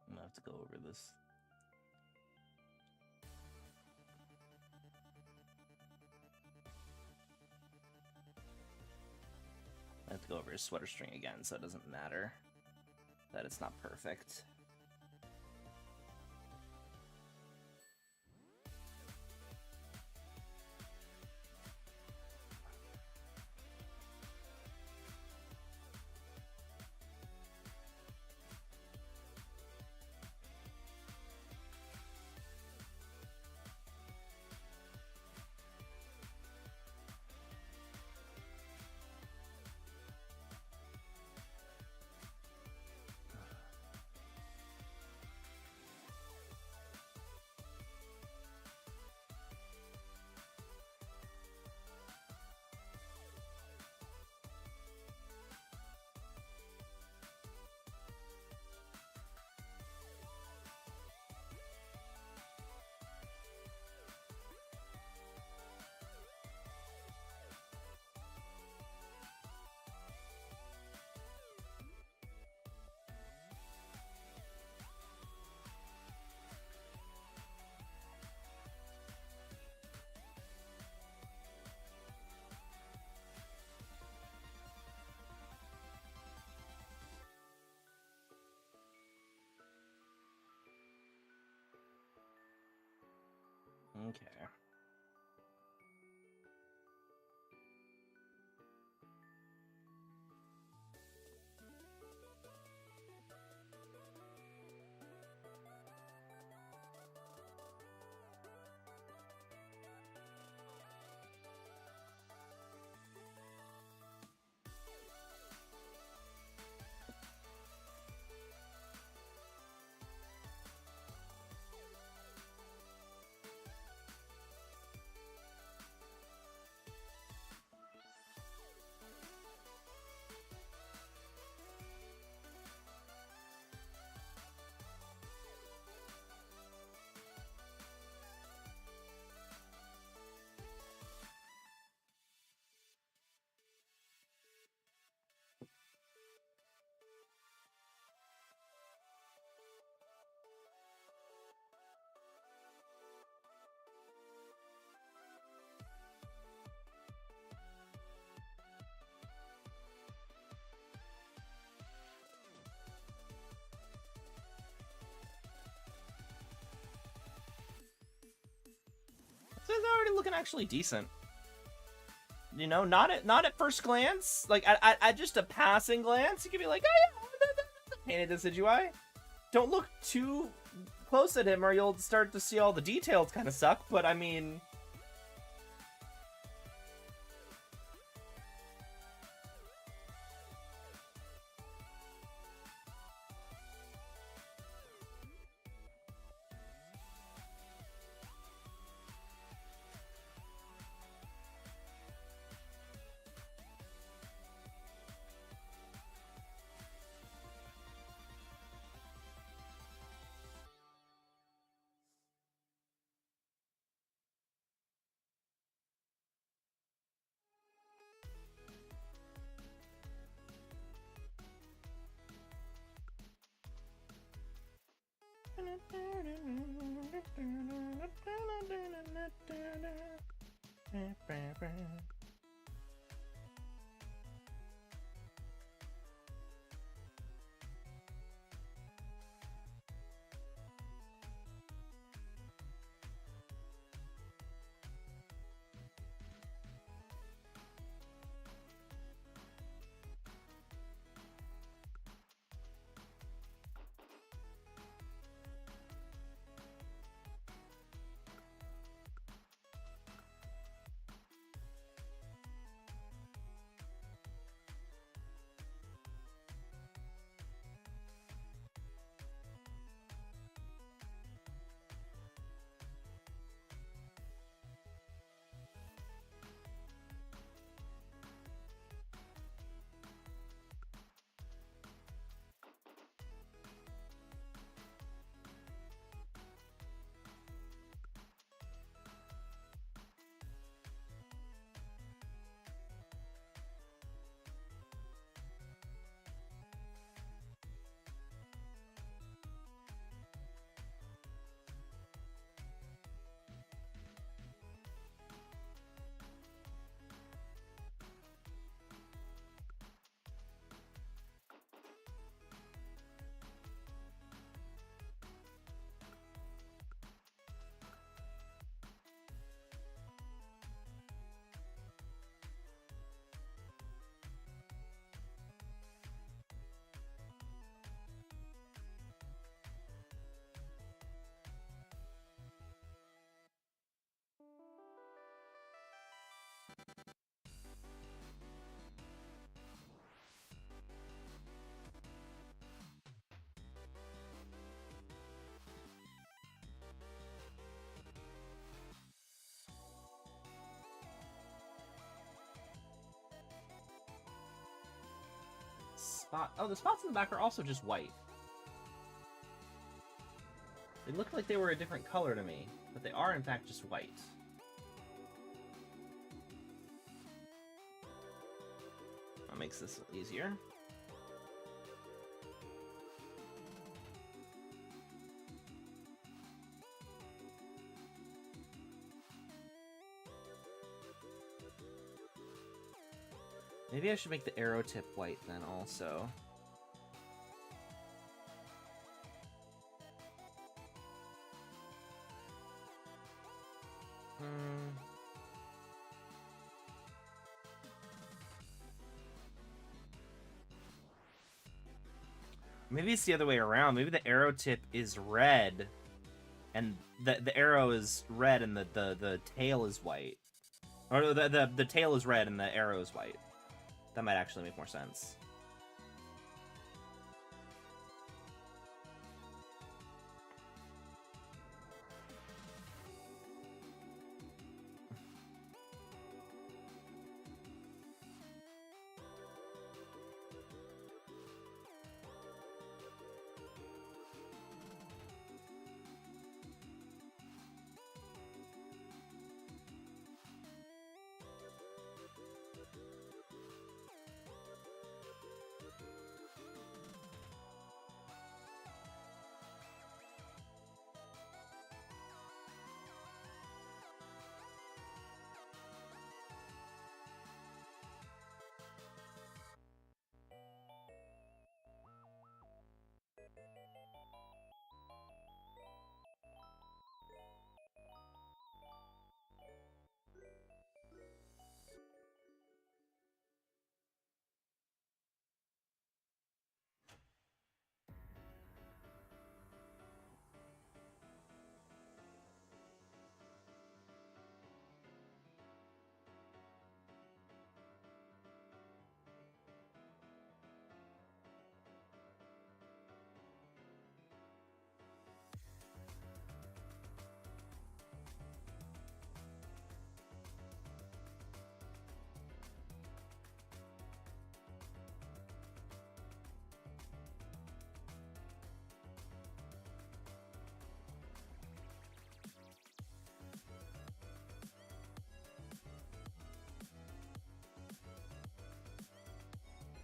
I'm gonna have to go over this. I have to go over his sweater string again, so it doesn't matter that it's not perfect. Okay. So it's already looking actually decent. You know, not at first glance, like at just a passing glance, you could be like, oh yeah, that's a painted Decidueye. Don't look too close at him, or you'll start to see all the details kind of suck. But I mean, Spot. Oh, the spots in the back are also just white. They looked like they were a different color to me, but they are in fact just white. That makes this easier. Maybe I should make the arrow tip white then also. Maybe it's the other way around. Maybe the arrow tip is red, and the arrow is red, and the tail is white. Or the tail is red, and the arrow is white. That might actually make more sense.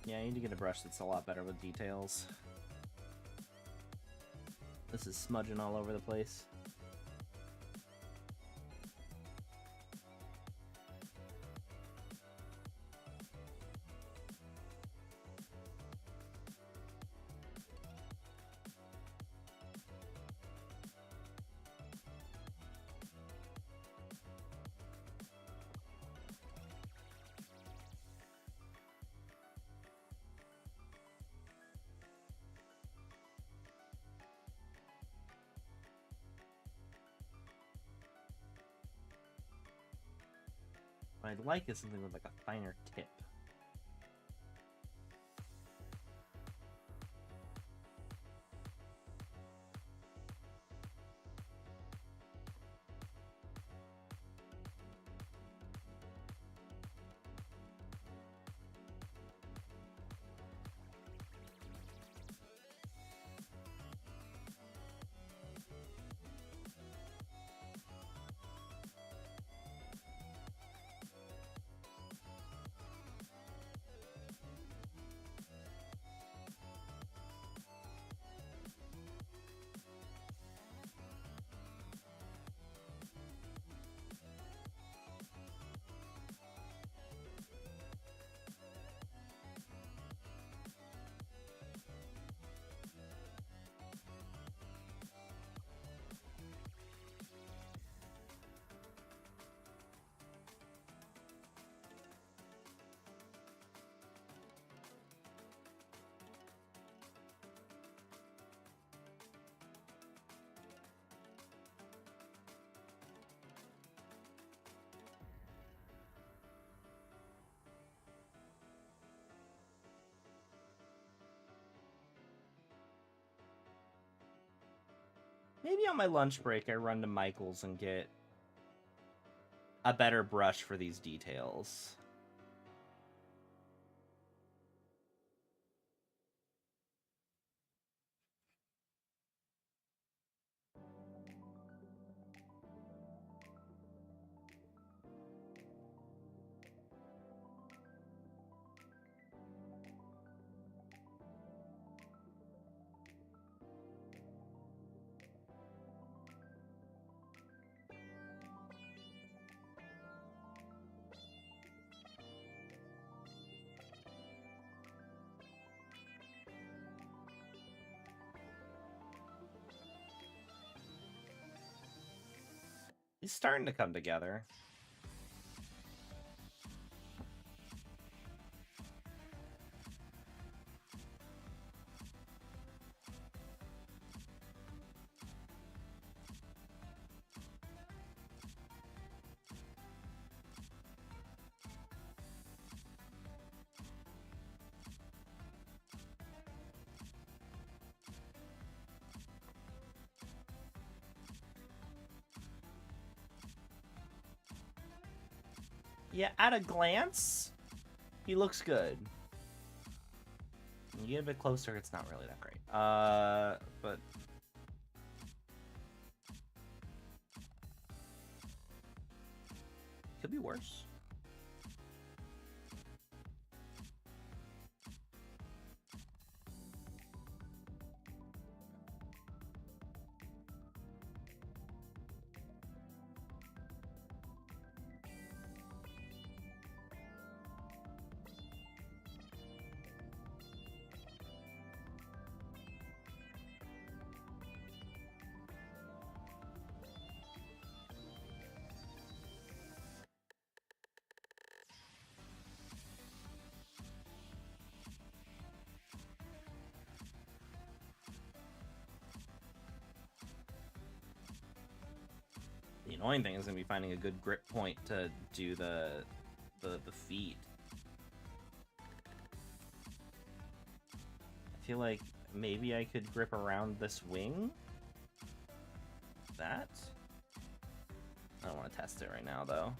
Yeah, I need to get a brush that's a lot better with details. This is smudging all over the place. What I'd like is something with like a finer tip. Maybe on my lunch break, I run to Michael's and get a better brush for these details. It's starting to come together. Yeah, at a glance, he looks good. You get a bit closer, it's not really that great. But could be worse. The annoying thing is going to be finding a good grip point to do the feet. I feel like maybe I could grip around this wing. That? I don't want to test it right now, though.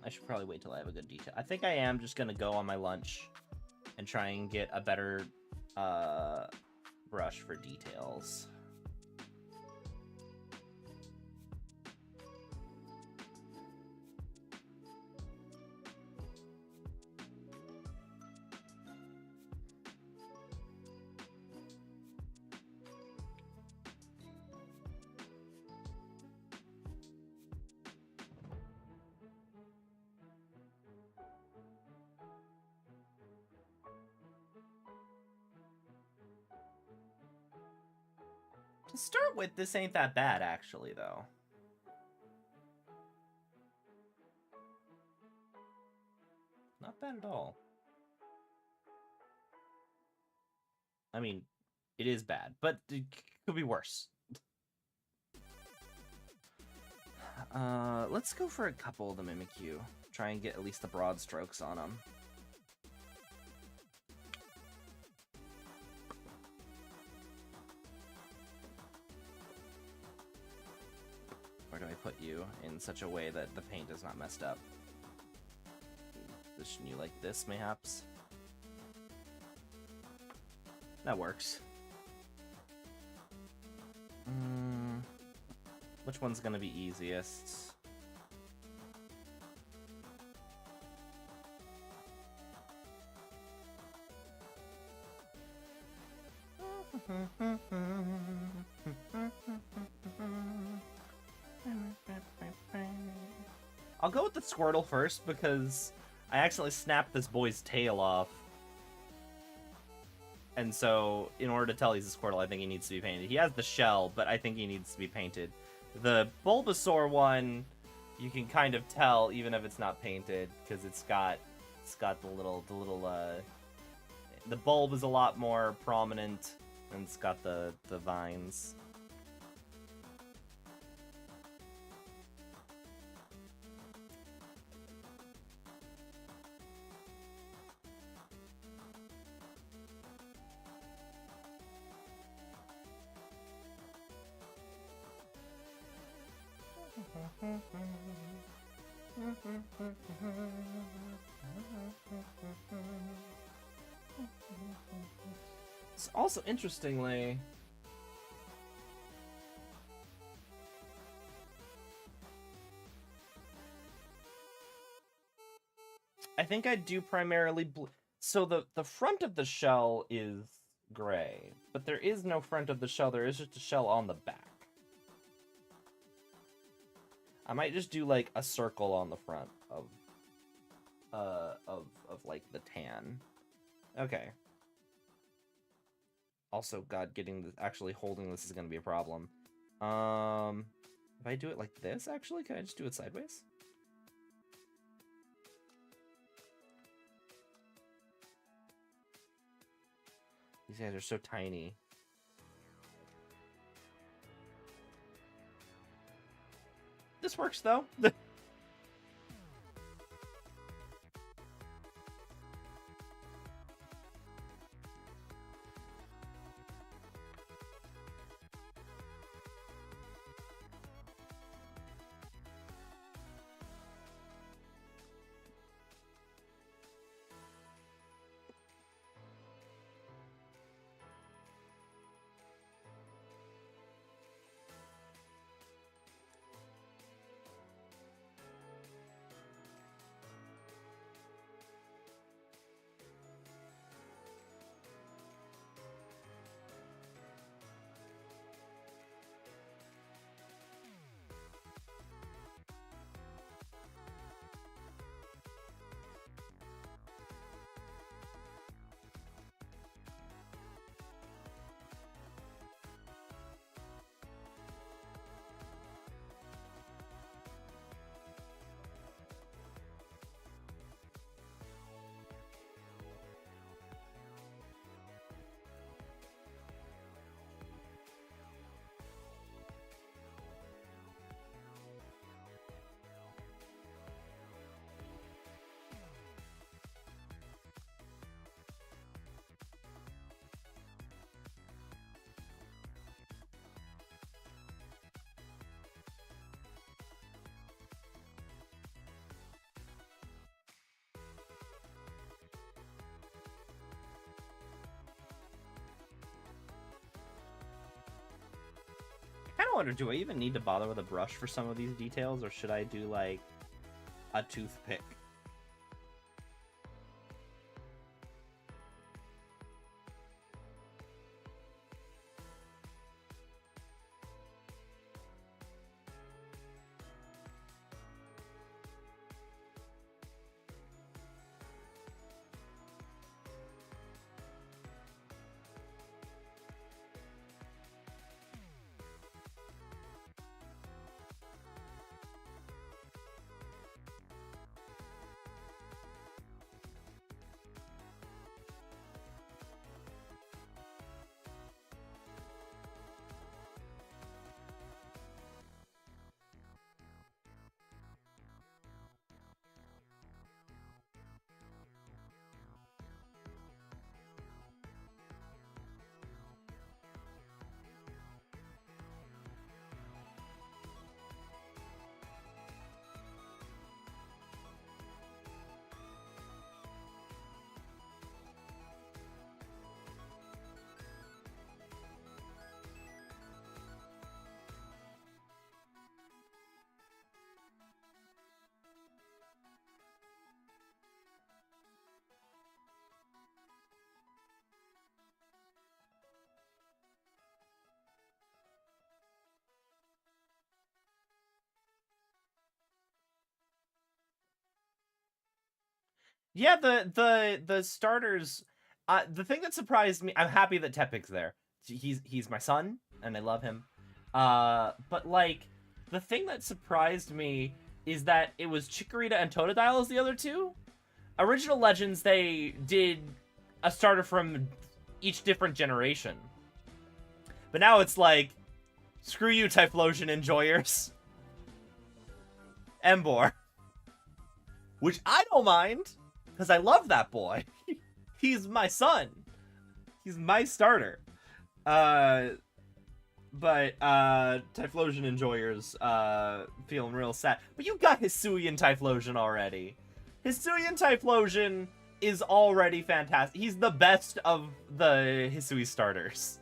I should probably wait till I have a good detail. I think I am just gonna go on my lunch and try and get a better brush for details. To start with, this ain't that bad, actually, though. Not bad at all. I mean, it is bad, but it could be worse. Let's go for a couple of the Mimikyu. Try and get at least the broad strokes on them. Where do I put you in such a way that the paint is not messed up? Position you like this, mayhaps? That works. Which one's gonna be easiest? I'll go with the Squirtle first because I accidentally snapped this boy's tail off. And so, in order to tell he's a Squirtle, I think he needs to be painted. He has the shell, but I think he needs to be painted. The Bulbasaur one, you can kind of tell even if it's not painted, because it's got the bulb is a lot more prominent, and it's got the vines. It's also, interestingly, I think I do primarily blue. So the front of the shell is gray, but there is no front of the shell. There is just a shell on the back. I might just do like a circle on the front of like the tan. Okay. Also, God, getting the actually holding this is gonna be a problem. If I do it like this, actually, can I just do it sideways? These guys are so tiny. This works, though. wonder, do I even need to bother with a brush for some of these details, or should I do, like, a toothpick? Yeah, the starters. The thing that surprised me, I'm happy that Tepig's there. He's my son, and I love him. But like, the thing that surprised me is that it was Chikorita and Totodile as the other two. Original Legends, they did a starter from each different generation. But now it's like, screw you, Typhlosion enjoyers. Emboar. Which I don't mind, because I love that boy. He's my son. He's my starter. But Typhlosion enjoyers feeling real sad. But you got Hisuian Typhlosion already. Hisuian Typhlosion is already fantastic. He's the best of the Hisui starters.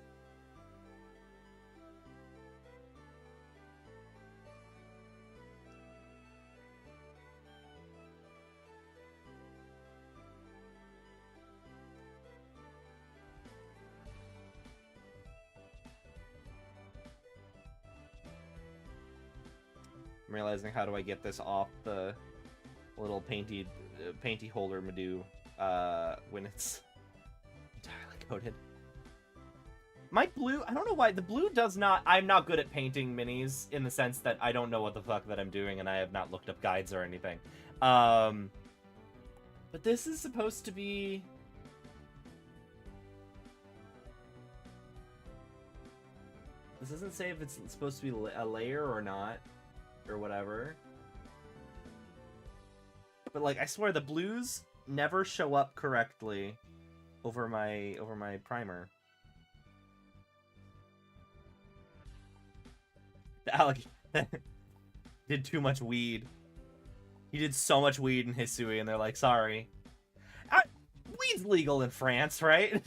I'm realizing, how do I get this off the little painty holder Madoo when it's entirely coated? My blue, I don't know why, the blue does not, I'm not good at painting minis in the sense that I don't know what the fuck that I'm doing and I have not looked up guides or anything. But this is supposed to be... This doesn't say if it's supposed to be a layer or not, or whatever. But like, I swear the blues never show up correctly over my primer. The Alec did too much weed. He did so much weed in Hisui, and they're like, sorry. Weed's legal in France, right?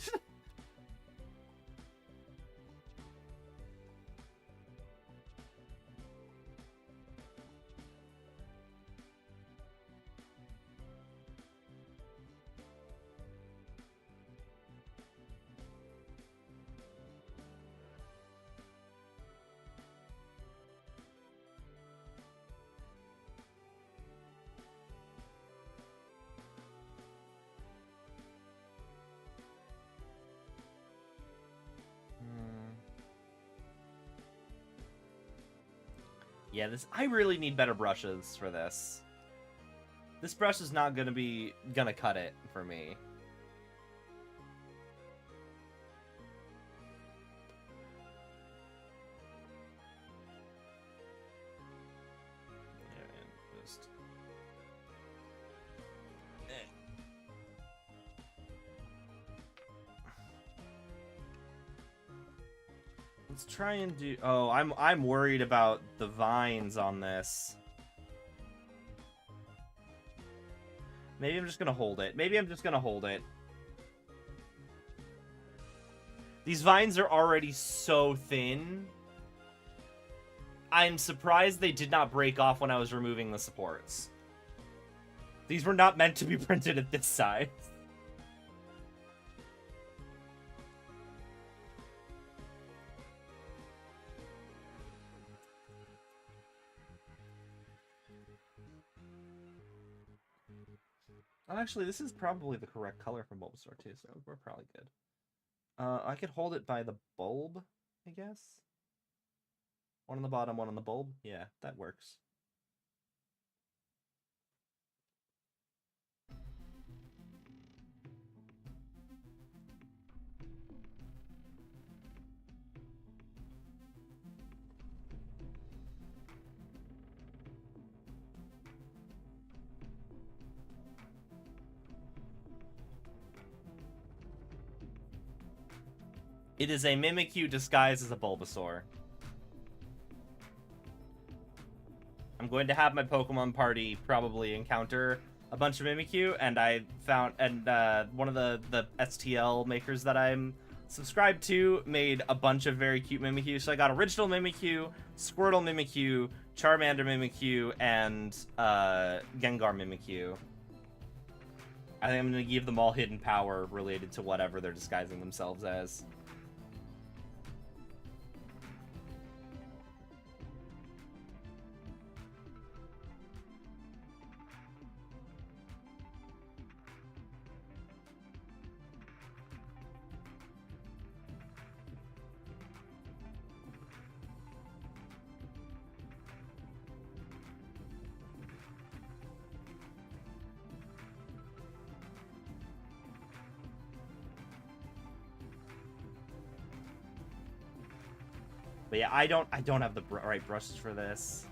Yeah, I really need better brushes for this. This brush is not gonna cut it for me. Let's try and do... Oh, I'm worried about the vines on this. Maybe I'm just gonna hold it. These vines are already so thin I'm surprised they did not break off when I was removing the supports. These were not meant to be printed at this size. Actually, this is probably the correct color from Bulbasaur too, so we're probably good. I could hold it by the bulb, I guess. One on the bottom, one on the bulb. Yeah, that works. It is a Mimikyu disguised as a Bulbasaur. I'm going to have my Pokemon party probably encounter a bunch of Mimikyu, and I found, and one of the STL makers that I'm subscribed to made a bunch of very cute Mimikyu. So I got original Mimikyu, Squirtle Mimikyu, Charmander Mimikyu, and Gengar Mimikyu. I think I'm going to give them all hidden power related to whatever they're disguising themselves as. But yeah, I don't have the right brushes for this.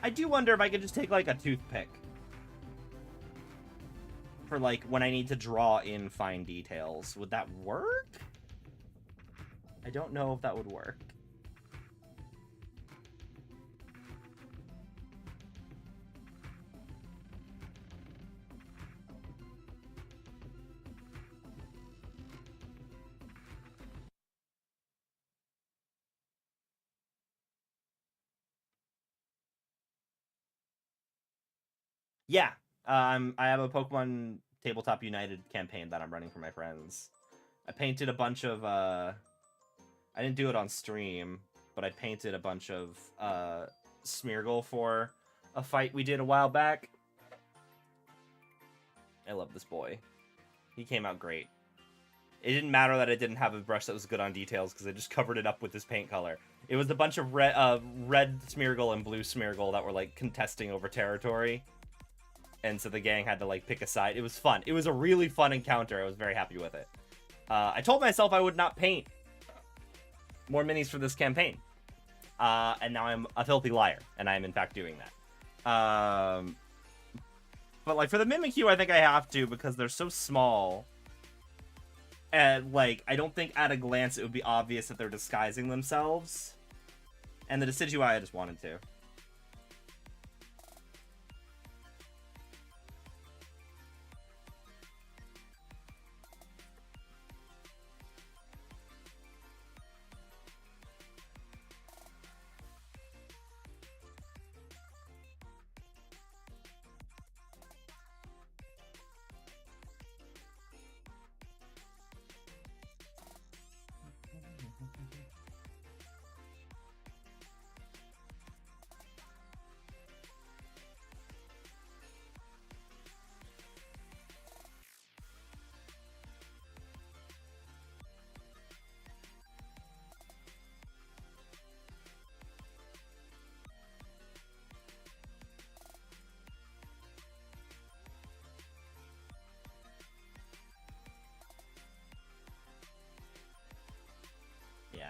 I do wonder if I could just take like a toothpick for like when I need to draw in fine details. Would that work? I don't know if that would work. Yeah, I have a Pokemon Tabletop United campaign that I'm running for my friends. I painted a bunch of, I didn't do it on stream, but I painted a bunch of, Smeargle for a fight we did a while back. I love this boy. He came out great. It didn't matter that I didn't have a brush that was good on details, because I just covered it up with this paint color. It was a bunch of red Smeargle and blue Smeargle that were, like, contesting over territory. And so the gang had to, like, pick a side. It was fun. It was a really fun encounter. I was very happy with it. I told myself I would not paint more minis for this campaign. And now I'm a filthy liar. And I am, in fact, doing that. But, like, for the Mimikyu, I think I have to because they're so small. And, like, I don't think at a glance it would be obvious that they're disguising themselves. And the Decidueye, I just wanted to.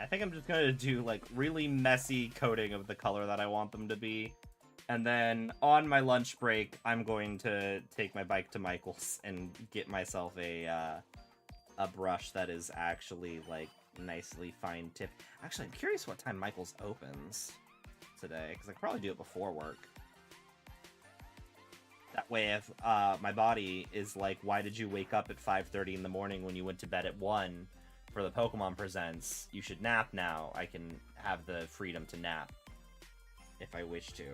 I think I'm just going to do, like, really messy coating of the color that I want them to be. And then, on my lunch break, I'm going to take my bike to Michael's and get myself a brush that is actually, like, nicely fine-tipped. Actually, I'm curious what time Michael's opens today, because I could probably do it before work. That way, if my body is like, why did you wake up at 5:30 in the morning when you went to bed at 1? For the Pokemon Presents, you should nap now. I can have the freedom to nap if I wish to.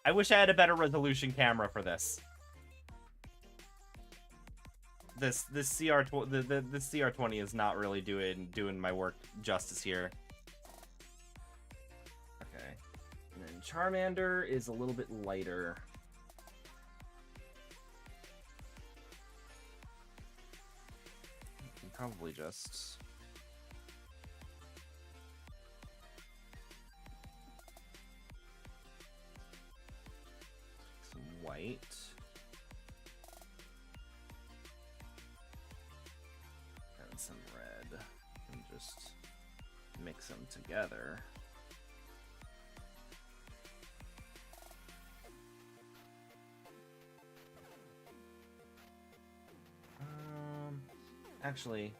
I wish I had a better resolution camera for this. This CR20 is not really doing my work justice here. Okay, and then Charmander is a little bit lighter. I can probably just. White. And some red. And just mix them together. Actually,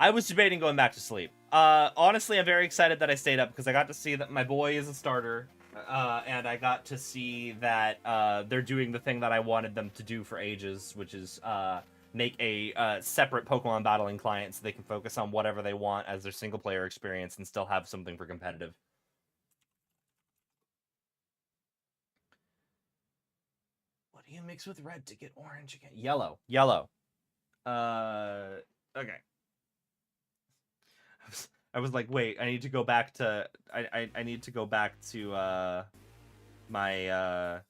I was debating going back to sleep. Honestly, I'm very excited that I stayed up because I got to see that my boy is a starter, and I got to see that they're doing the thing that I wanted them to do for ages, which is make a separate Pokemon battling client so they can focus on whatever they want as their single-player experience and still have something for competitive. What do you mix with red to get orange again? Yellow. Yellow. Okay. I was like, wait, I need to go back to I need to go back to my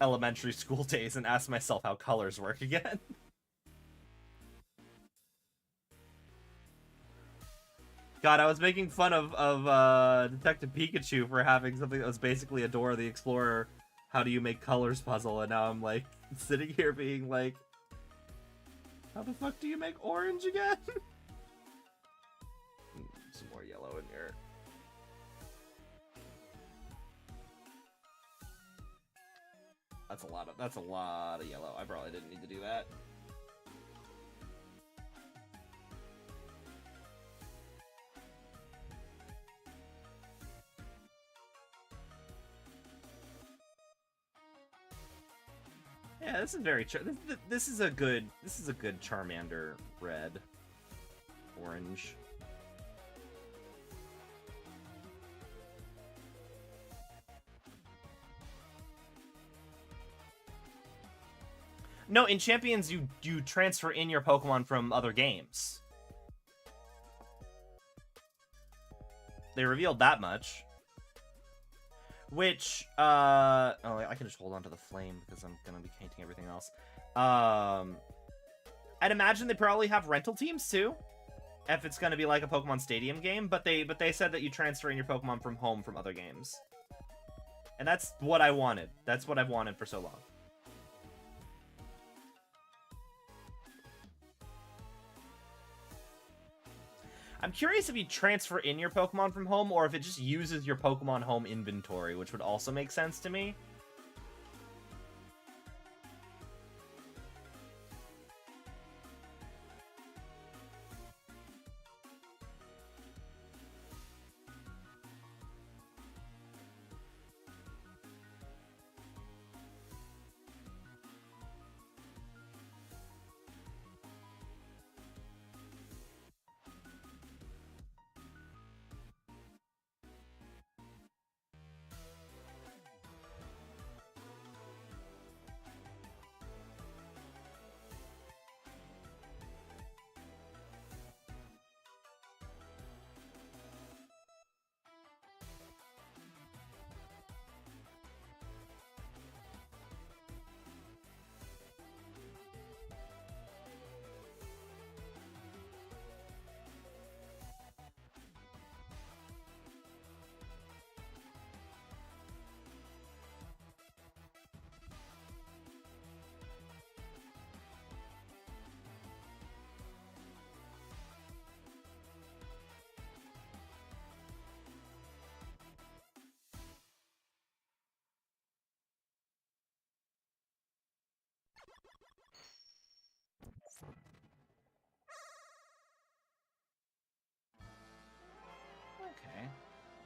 elementary school days and ask myself how colors work again. God, I was making fun of Detective Pikachu for having something that was basically a Dora the Explorer, how do you make colors puzzle, and now I'm like sitting here being like, how the fuck do you make orange again? Some more yellow in here. That's a lot of yellow. I probably didn't need to do that. Yeah, this is very this is a good Charmander red, orange. No, in Champions you transfer in your Pokemon from other games. They revealed that much. Which, oh, I can just hold on to the flame because I'm gonna be painting everything else. I'd imagine they probably have rental teams too, if it's gonna be like a Pokemon Stadium game. But they said that you transfer in your Pokemon from home from other games, and that's what I wanted. That's what I've wanted for so long. I'm curious if you transfer in your Pokemon from home, or if it just uses your Pokemon home inventory, which would also make sense to me.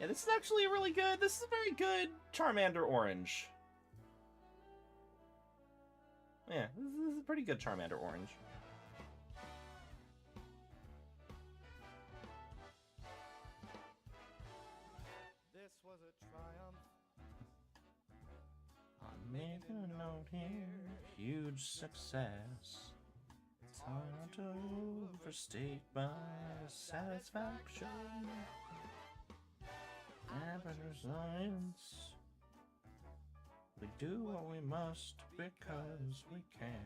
Yeah, this is actually really good. This is a very good Charmander orange. Yeah, this is a pretty good Charmander orange. This was a triumph. I'm making a note here. Huge success. It's hard to overstate my satisfaction. Amateur science. We do what we must because we can.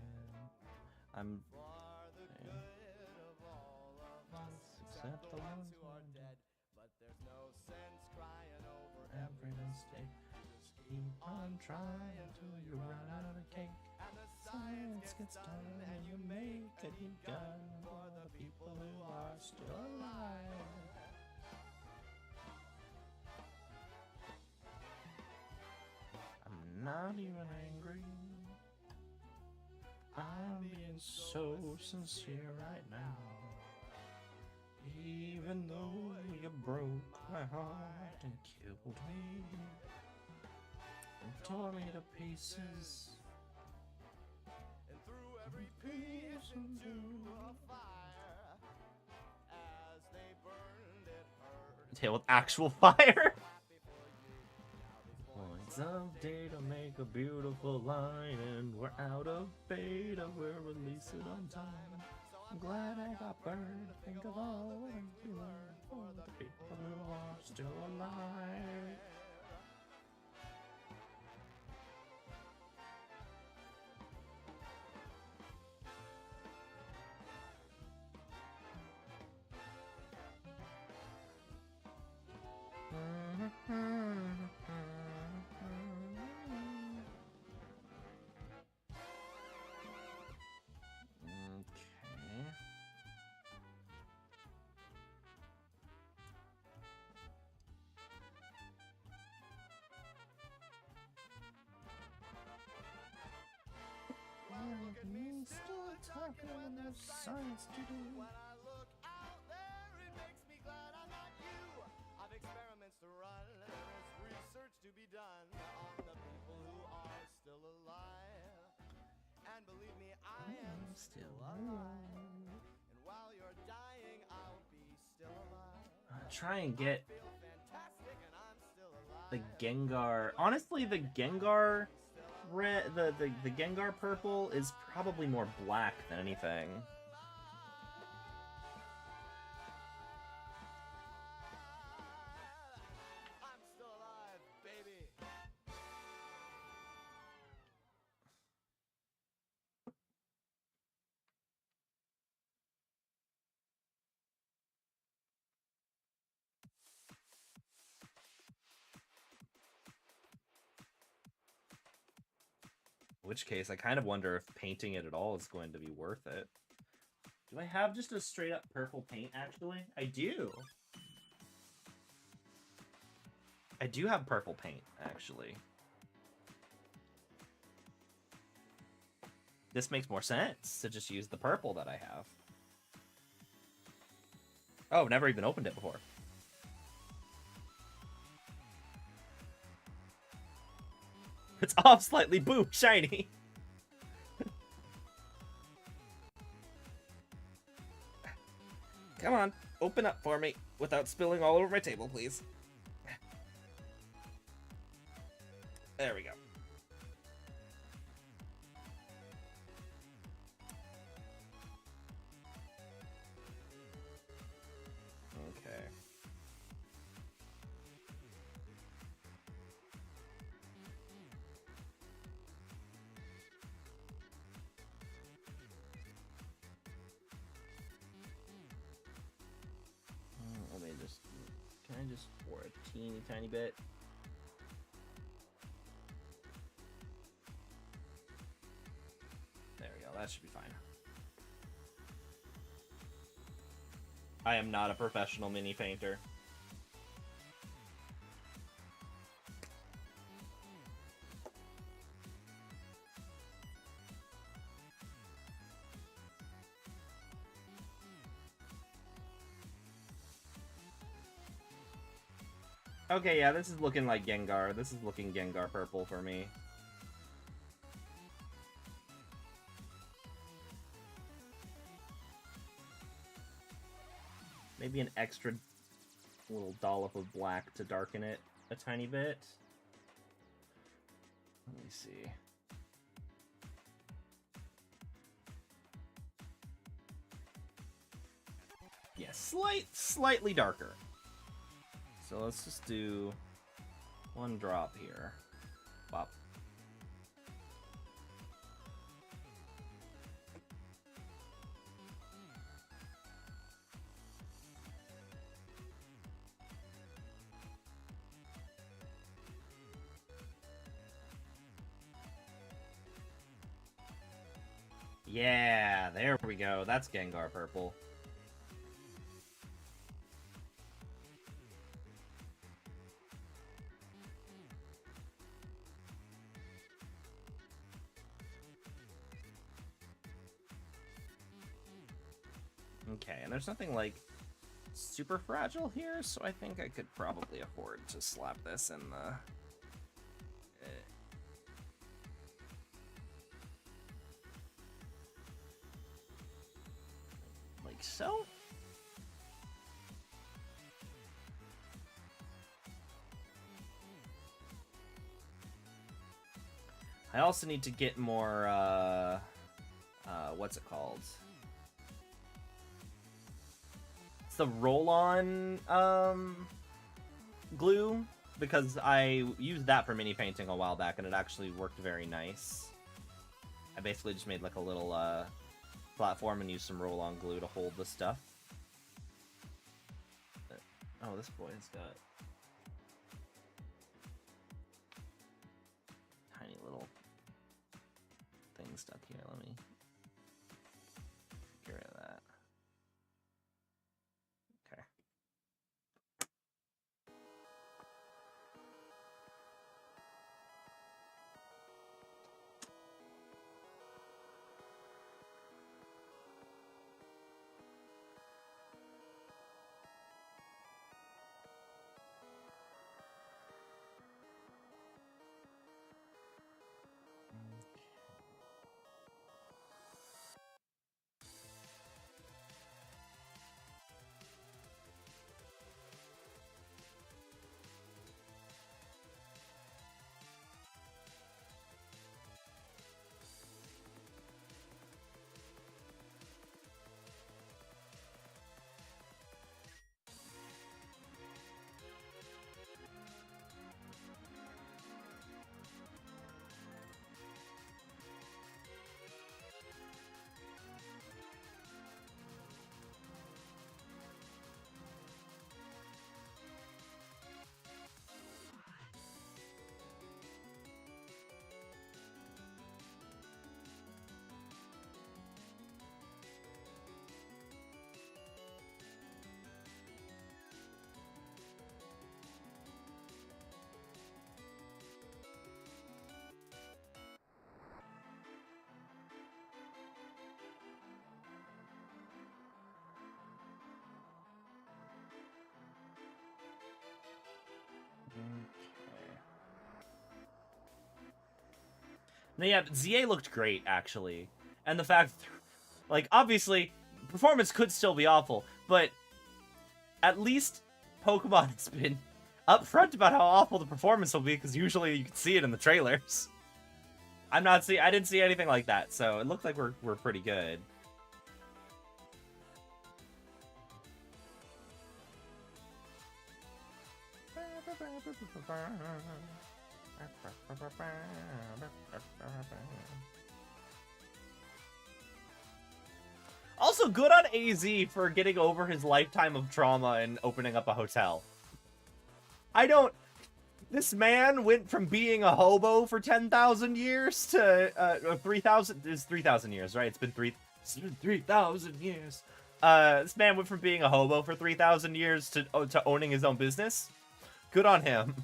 I'm. For the good of all of us, Except the ones who are dead. But there's no sense crying over every mistake. Just keep on trying until you run out of cake. And the Science gets done and you make a new gun for the people who are still alive. I'm not even angry. I'm being so sincere right now. Even though you broke my heart and killed me and tore me to pieces. and threw every piece into a fire. As they burned, it hurt. Tail with actual fire. Happy for you. Now these Points of data make a beautiful line, and we're out of beta. We'll release it on time. I'm glad I got burned. Think of all the things we learned for the people who are still alive. Okay. Look at me still talking when there's science to do. when I look out there, it makes me glad I'm not you. I've experiments to run, there is research to be done on the people who are still alive. And believe me, I am still alive. And while you're dying, I'll be still alive. Try and get Feel fantastic, and I'm still alive. the Gengar. Honestly, the Gengar red, the Gengar purple is probably more black than anything. I'm still alive, baby. In which case, I kind of wonder if painting it at all is going to be worth it. Do I have just a straight up purple paint, actually? I do. I do have purple paint, actually. This makes more sense to just use the purple that I have. Oh, never even opened it before. It's off slightly. Boom, shiny. Come on, open up for me without spilling all over my table, please. There we go. Okay. Let me just... Can I just pour a teeny tiny bit? There we go. That should be fine. I am not a professional mini painter. Okay, yeah, this is looking like Gengar. This is looking Gengar purple for me. Maybe an extra little dollop of black to darken it a tiny bit. Let me see. Yeah, slightly darker. So let's just do one drop here. Bop. Yeah, there we go. That's Gengar purple. Okay, and there's nothing like super fragile here, so I think I could probably afford to slap this in the... like so? I also need to get more, what's it called? It's the roll-on, glue, because I used that for mini painting a while back, and it actually worked very nice. I basically just made like a little, platform and used some roll-on glue to hold the stuff. Oh, this boy has got tiny little thing stuck here. Let me get rid of that. Okay. No, yeah, ZA looked great, actually. And the fact, like, obviously, performance could still be awful, but at least Pokemon has been upfront about how awful the performance will be, because usually you can see it in the trailers. I didn't see anything like that, so it looked like we're pretty good. Also, good on AZ for getting over his lifetime of trauma and opening up a hotel. This man went from being a hobo for 10,000 years to 3,000. It's 3,000 years, right? It's been 3,000 years. This man went from being a hobo for 3,000 years to owning his own business. Good on him.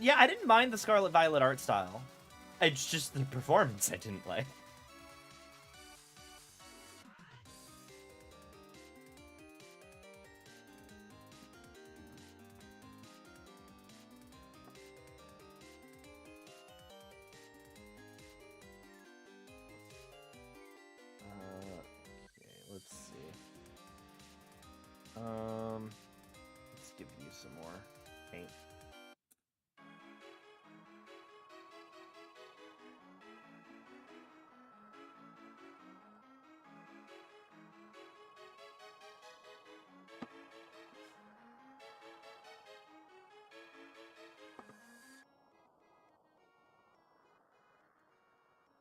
yeah, I didn't mind the Scarlet Violet art style. It's just the performance I didn't like. Okay, let's see. Let's give you some more paint.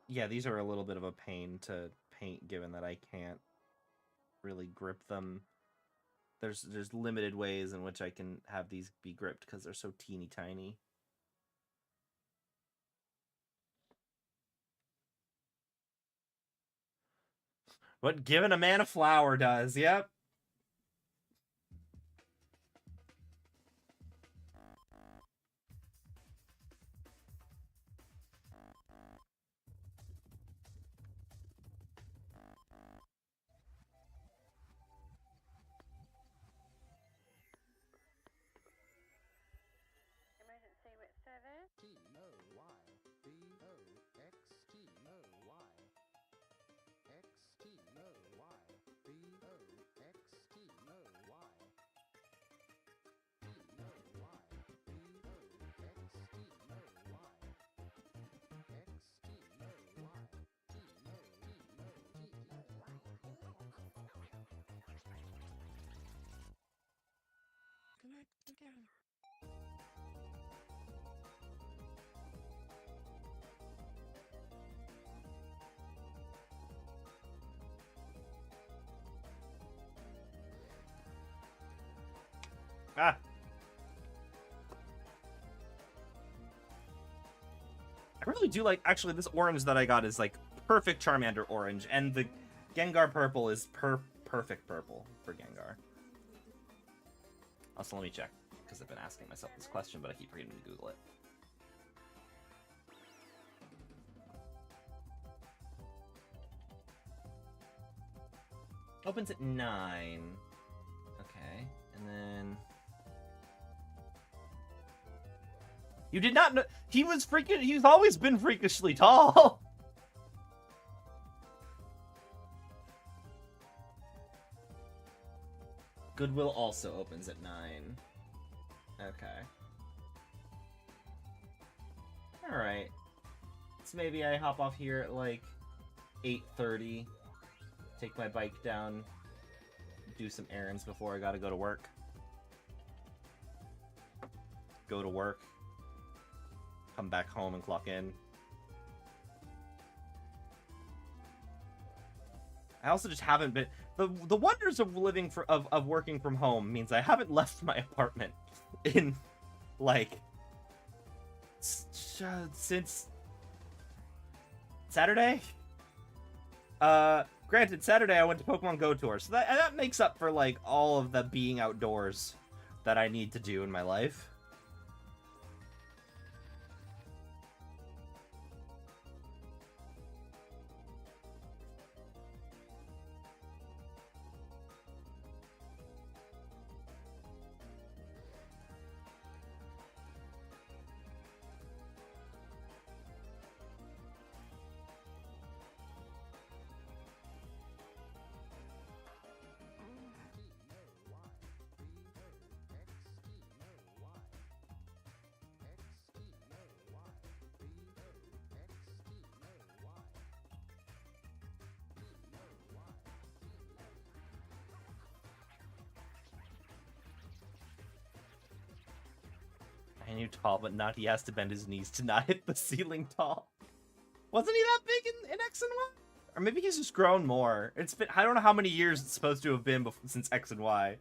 Yeah, these are a little bit of a pain to paint given that I can't really grip them. There's limited ways in which I can have these be gripped because they're so teeny tiny. What giving a man a flower does, yep. Emergency with service. Ah. I really do like, actually, this orange that I got is like perfect Charmander orange, and the Gengar purple is perfect purple for Gengar. Also, let me check, because I've been asking myself this question, but I keep forgetting to Google it. Opens at 9. Okay, and then... You did not know... He's always been freakishly tall! Goodwill also opens at 9. Okay. Alright. So maybe I hop off here at like 8:30. Take my bike down. Do some errands before I gotta go to work. Go to work. Come back home and clock in. I also just haven't been... The wonders of living of working from home means I haven't left my apartment in, like, since Saturday? Granted, Saturday I went to Pokemon Go Tour, so that makes up for, like, all of the being outdoors that I need to do in my life. I knew tall, but not he has to bend his knees to not hit the ceiling tall. Wasn't he that big in X and Y? Or maybe he's just grown more. It's been, I don't know how many years it's supposed to have been since X and Y.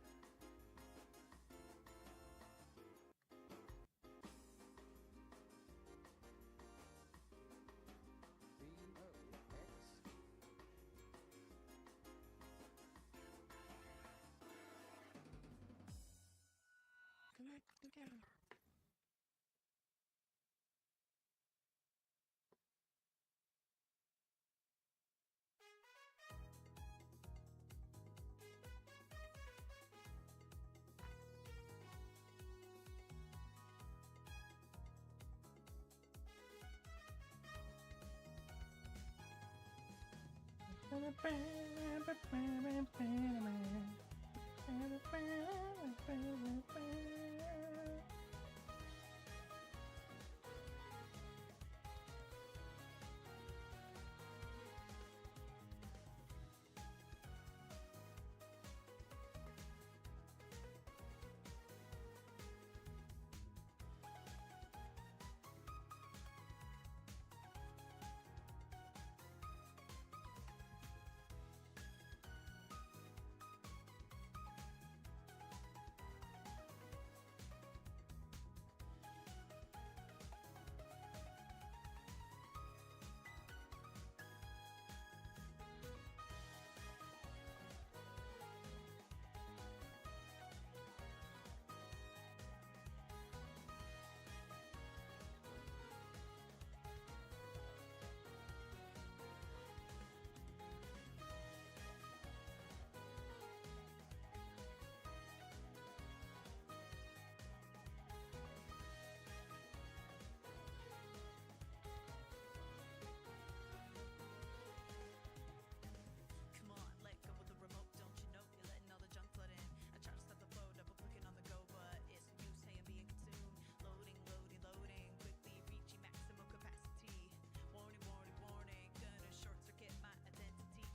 Come on, let go of the remote, don't you know you're letting all the junk flood in? I try to stop the flow, double clicking on the go, but it's no use, hey, I'm being consumed. Loading, loading, loading, quickly reaching maximum capacity. Warning, warning, warning, gonna short circuit my identity.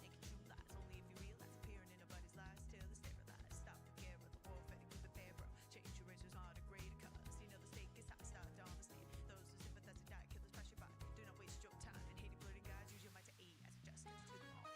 Naked true lies, only if you realize appearing in nobody's lies till they sterilize. Stop the care of the warfare, keep it fair, bro. Change your razors are degraded, cause you know the stake is high, start on the steed. Those who sympathize and die, killers pass you by. Do not waste your time and hating bloody guys, use your mind to aid as a justice to them all.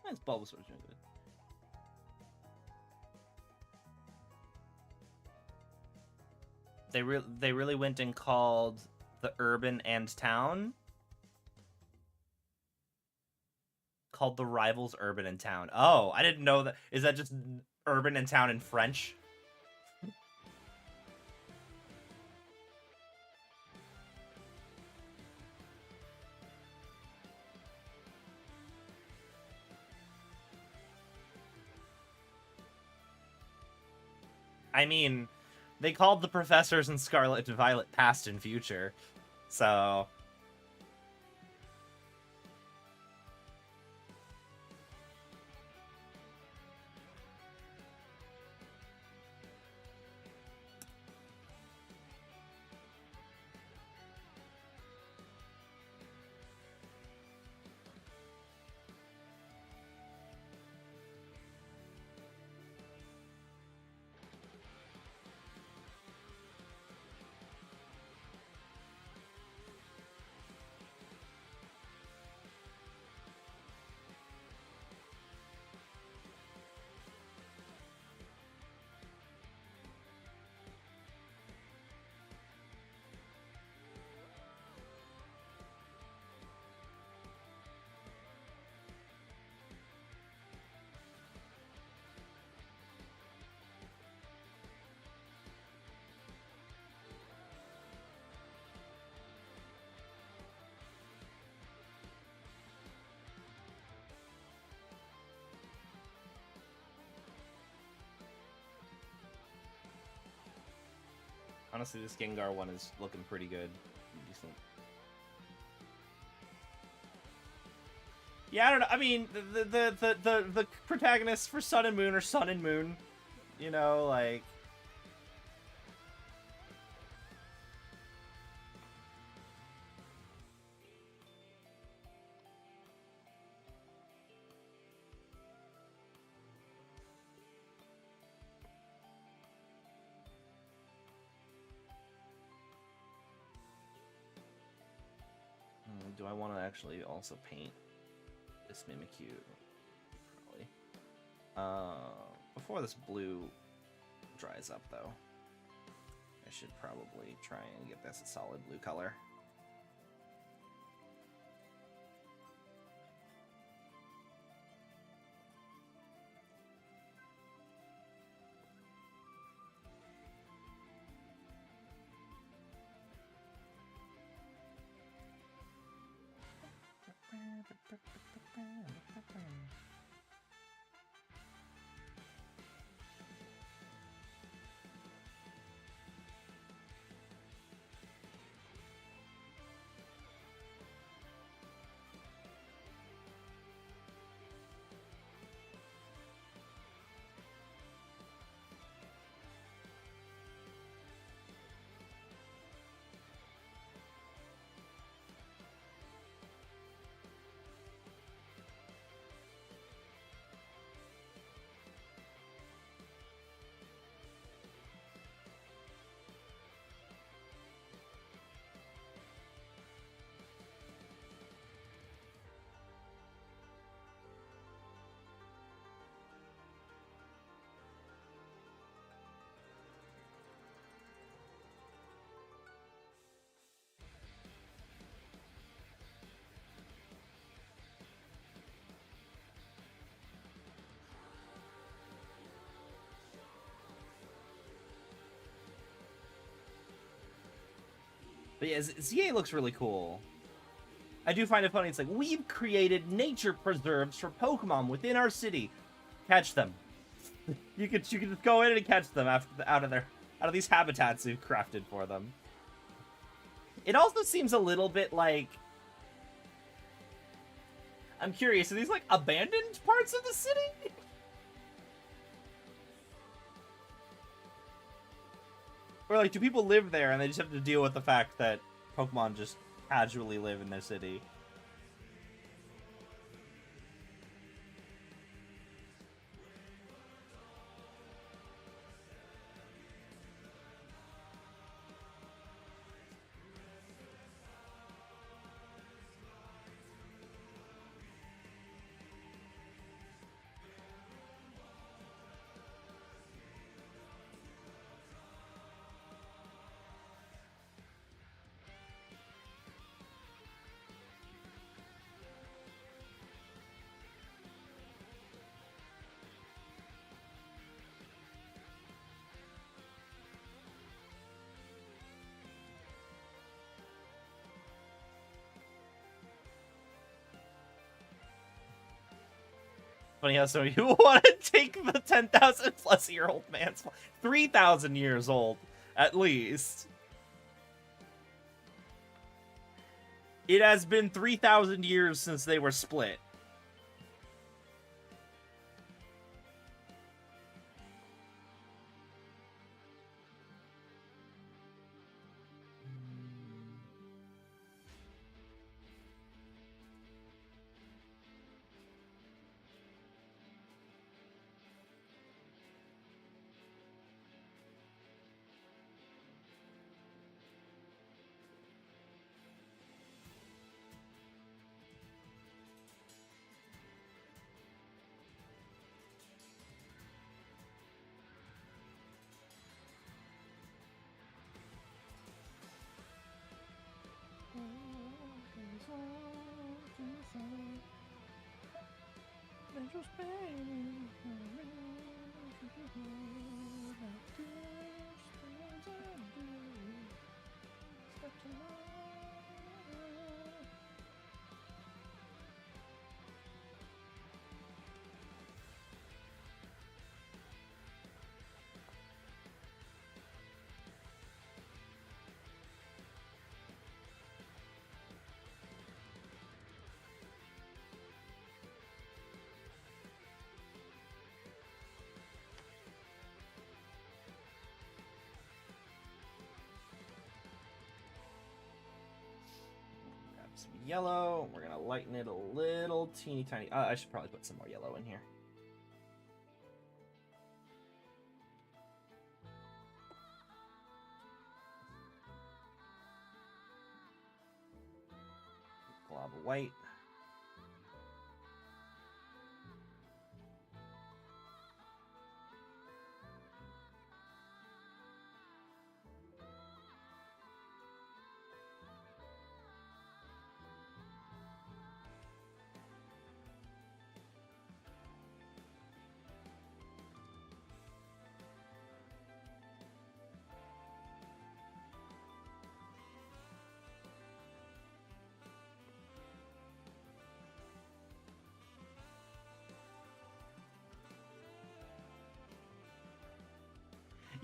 It's Bulbasaur's doing good. They really went and called the urban and town. Called the rivals urban and town. Oh, I didn't know that. Is that just urban and town in French? I mean, they called the professors in Scarlet and Violet past and future, so... Honestly, this Gengar one is looking pretty good. Decent. Yeah, I don't know. I mean, the protagonists for Sun and Moon are Sun and Moon. You know, like... Do I want to actually also paint this Mimikyu? Probably. Before this blue dries up, though, I should probably try and get this a solid blue color. But yeah, ZA looks really cool. I do find it funny. It's like, we've created nature preserves for Pokemon within our city. Catch them. You could just go in and catch them out of these habitats we've crafted for them. It also seems a little bit like, I'm curious, are these like abandoned parts of the city? Or like, do people live there and they just have to deal with the fact that Pokemon just casually live in their city? Funny how some of you want to take the 10,000 plus year old man's 3,000 years old, at least. It has been 3,000 years since they were split. Some yellow. We're gonna lighten it a little teeny tiny. I should probably put some more yellow in here. Glob of white.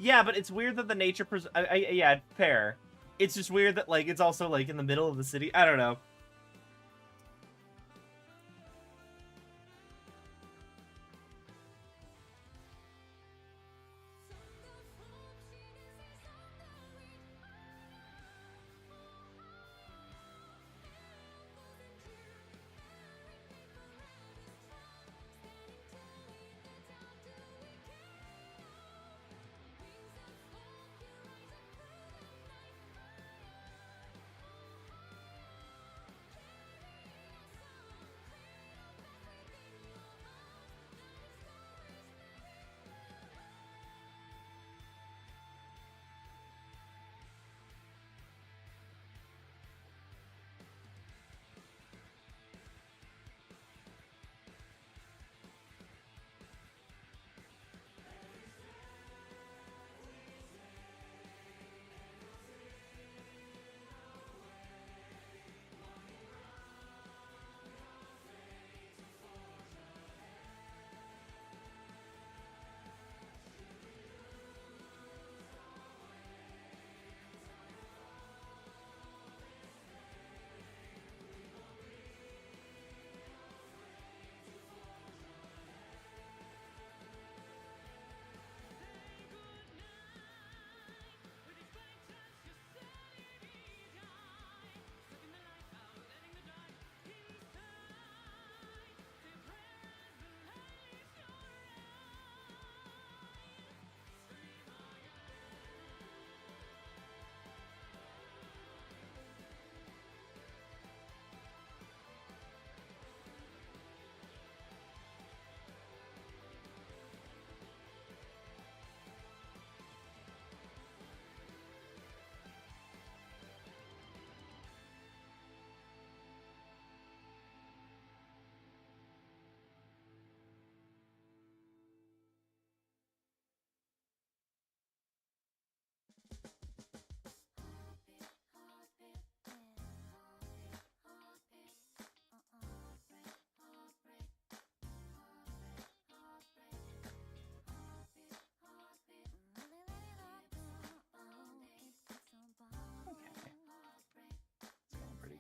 Yeah, but it's weird that the nature yeah, fair. It's just weird that, like, it's also, like, in the middle of the city. I don't know.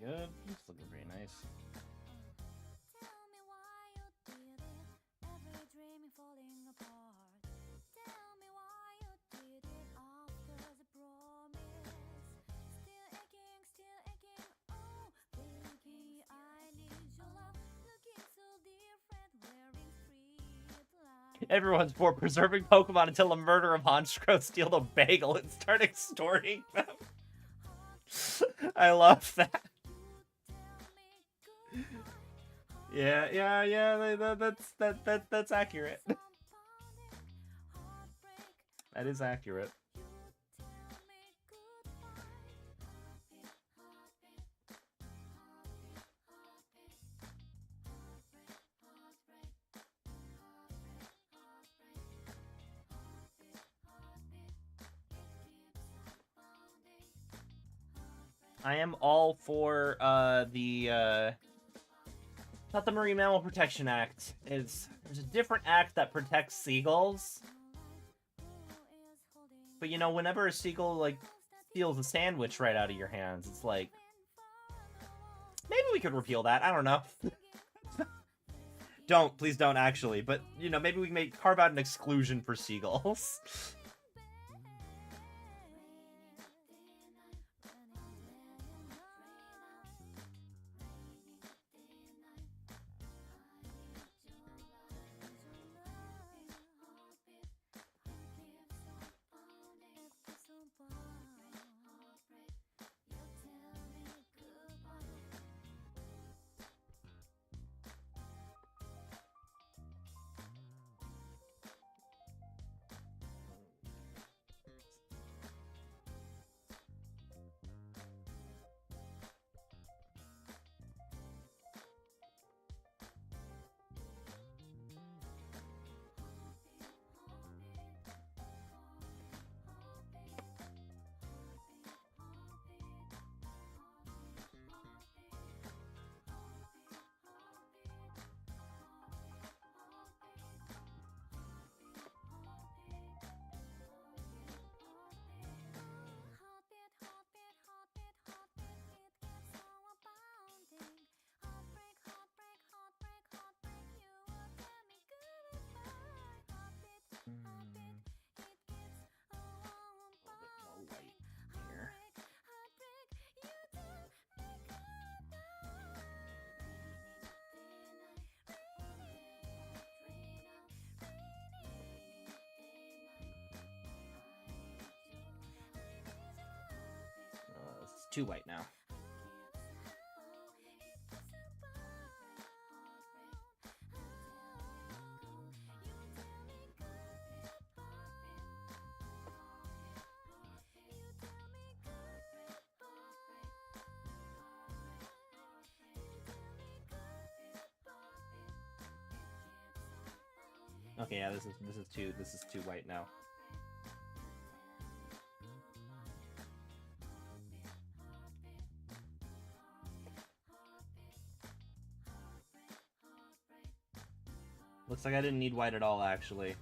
Good. It's looking pretty nice. Tell me why you did it. Every dream falling apart. Tell me why you did it after the promise. Still aching. Oh, baby, I need your love. Looking so different, wearing street lights. Everyone's for preserving Pokemon until a murder of Honchkrow steal a bagel and start extorting them. I love that. Yeah. That's accurate. That is accurate. I am all for the not the Marine Mammal Protection Act. There's a different act that protects seagulls. But you know, whenever a seagull like steals a sandwich right out of your hands, it's like maybe we could repeal that. I don't know. Please don't actually. But you know, maybe we can carve out an exclusion for seagulls. 2 white now. Okay, yeah, this is two white now. Looks like I didn't need white at all, actually.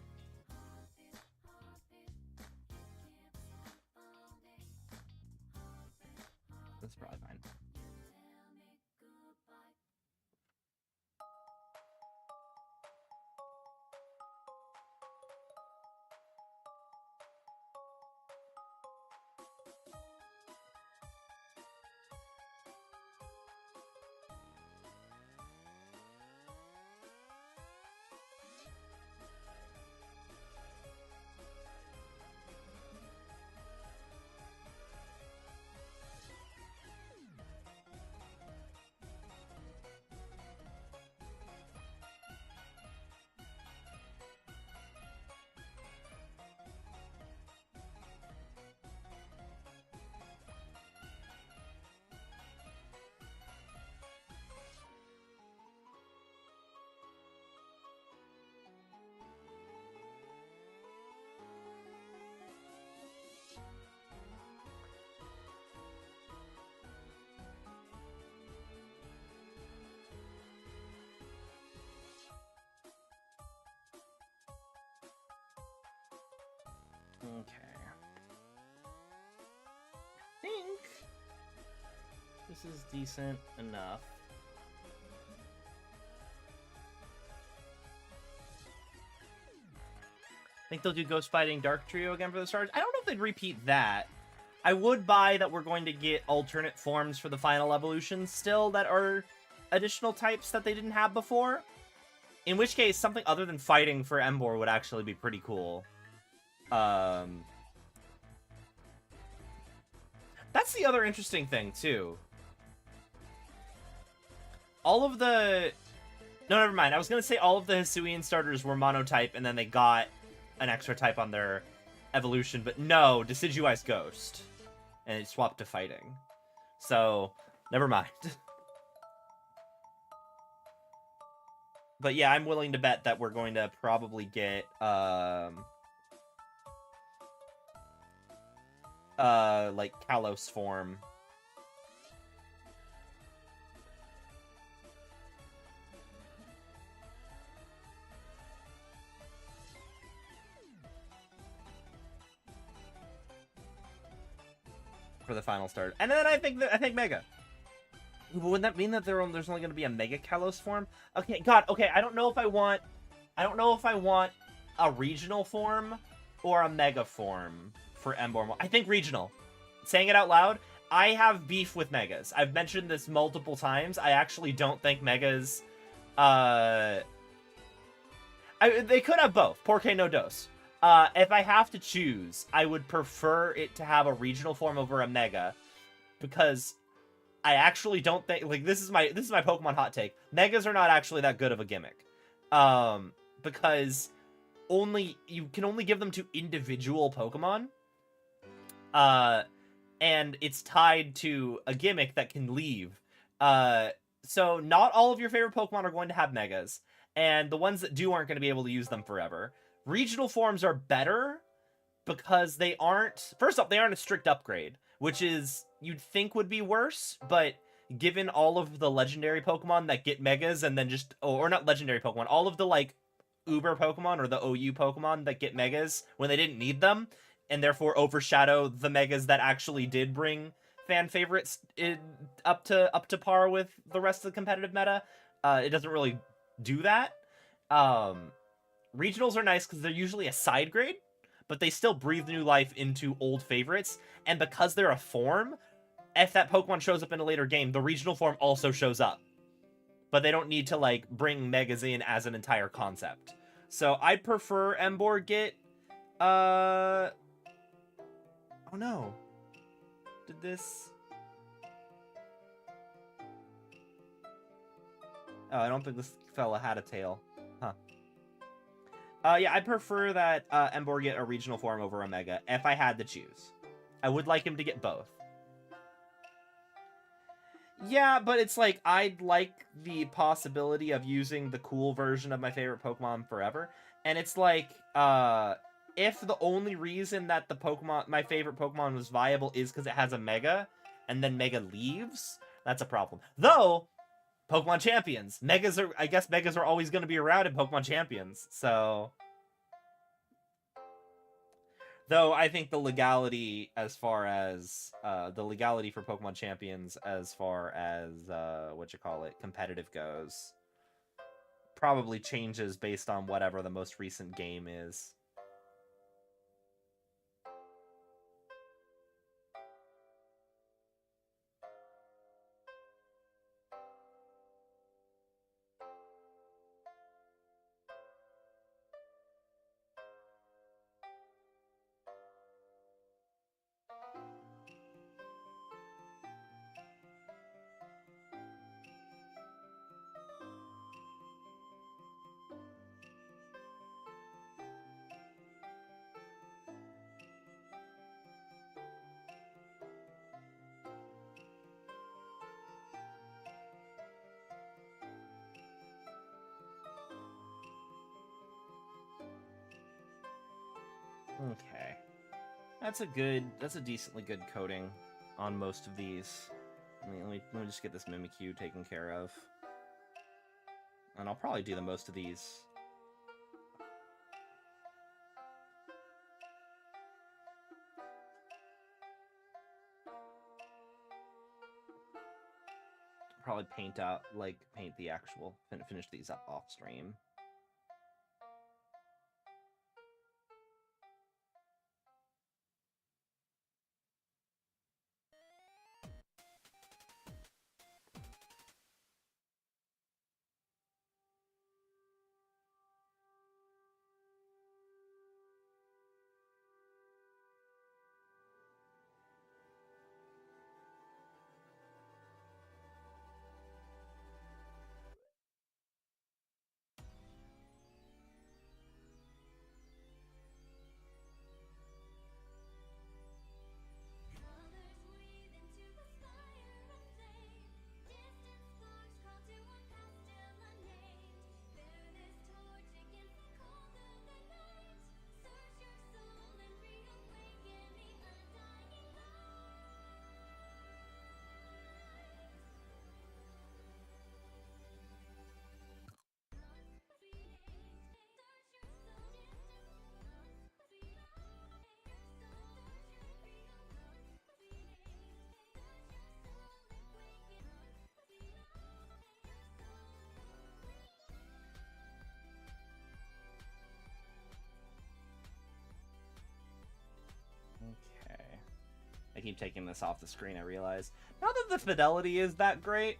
That's probably fine. Okay. I think this is decent enough. Think they'll do Ghost Fighting Dark Trio again for the stars? I don't know if they'd repeat that. I would buy that we're going to get alternate forms for the final evolutions still that are additional types that they didn't have before. In which case, something other than fighting for Embor would actually be pretty cool. That's the other interesting thing, too. All of the... No, never mind. I was going to say all of the Hisuian starters were monotype, and then they got an extra type on their evolution. But no, Decidueye's Ghost. And it swapped to fighting. So, never mind. But yeah, I'm willing to bet that we're going to probably get... like Kalos form. For the final start. And then I think Mega. Wouldn't that mean that there's only going to be a Mega Kalos form? Okay, God, okay, I don't know if I want a regional form or a Mega form for Emborn. I think regional. Saying it out loud, I have beef with Megas. I've mentioned this multiple times. I actually don't think Megas... they could have both. Porque no dos. If I have to choose, I would prefer it to have a regional form over a Mega. Because I actually don't think... Like, this is my Pokemon hot take. Megas are not actually that good of a gimmick. Because you can only give them to individual Pokemon. And it's tied to a gimmick that can leave. So not all of your favorite Pokemon are going to have Megas. And the ones that do aren't going to be able to use them forever. Regional forms are better because they aren't... First off, they aren't a strict upgrade, which is... You'd think would be worse, but given all of the legendary Pokemon that get Megas and then just... Or not legendary Pokemon, all of the, like, Uber Pokemon or the OU Pokemon that get Megas when they didn't need them, and therefore overshadow the Megas that actually did bring fan favorites up to par with the rest of the competitive meta. It doesn't really do that. Regionals are nice because they're usually a side grade, but they still breathe new life into old favorites, and because they're a form, if that Pokemon shows up in a later game, the regional form also shows up. But they don't need to, like, bring Megas in as an entire concept. So I'd prefer Emborg get... Oh no. Did this... Oh, I don't think this fella had a tail. Huh. Yeah, I prefer that Emboar get a regional form over Omega, if I had to choose. I would like him to get both. Yeah, but it's like, I'd like the possibility of using the cool version of my favorite Pokemon forever. And it's like, if the only reason that my favorite Pokemon was viable is because it has a Mega, and then Mega leaves, that's a problem. Though, Pokemon Champions. I guess Megas are always going to be around in Pokemon Champions, so... Though I think the legality as far as, the legality for Pokemon Champions as far as, competitive goes, probably changes based on whatever the most recent game is. Okay. That's a decently good coating on most of these. Let me just get this Mimikyu taken care of. And I'll probably do the most of these. Probably paint the actual, finish these up off stream. Okay. I keep taking this off the screen, I realize. Not that the fidelity is that great.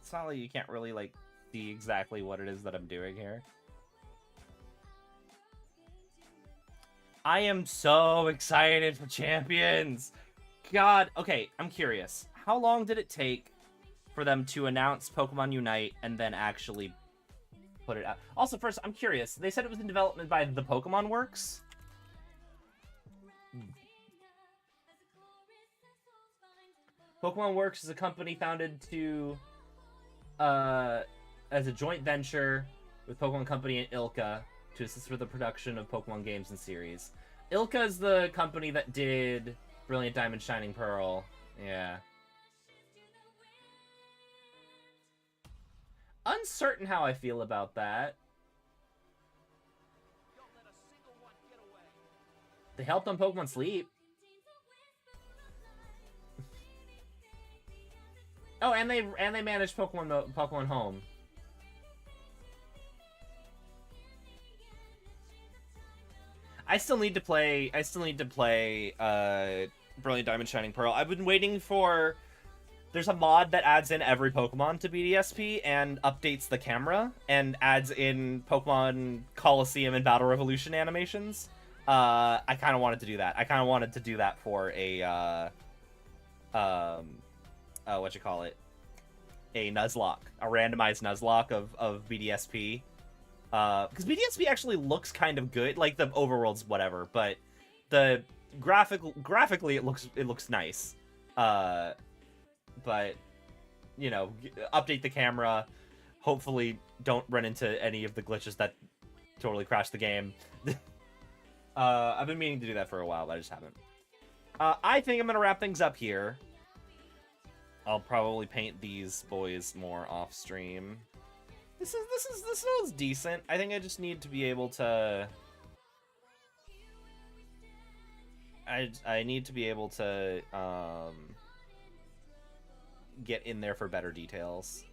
It's not like you can't really, see exactly what it is that I'm doing here. I am so excited for Champions! God, okay, I'm curious. How long did it take for them to announce Pokemon Unite and then actually put it out? Also, first, I'm curious. They said it was in development by the Pokemon Works? Pokemon Works is a company founded as a joint venture with Pokemon Company and Ilka to assist with the production of Pokemon games and series. Ilka is the company that did Brilliant Diamond Shining Pearl. Yeah. Uncertain how I feel about that. They helped on Pokemon Sleep. Oh, and they managed Pokemon Home. I still need to play Brilliant Diamond Shining Pearl. I've been waiting for... There's a mod that adds in every Pokemon to BDSP and updates the camera and adds in Pokemon Coliseum and Battle Revolution animations. I kind of wanted to do that. I kind of wanted to do that for a a Nuzlocke, a randomized Nuzlocke of BDSP. Because BDSP actually looks kind of good. Like, the overworld's whatever, but the graphically it looks nice. But, you know, update the camera. Hopefully don't run into any of the glitches that totally crash the game. I've been meaning to do that for a while, but I just haven't. I think I'm gonna wrap things up here. I'll probably paint these boys more off stream. This was decent. I think I just need to be able to. I need to be able to get in there for better details.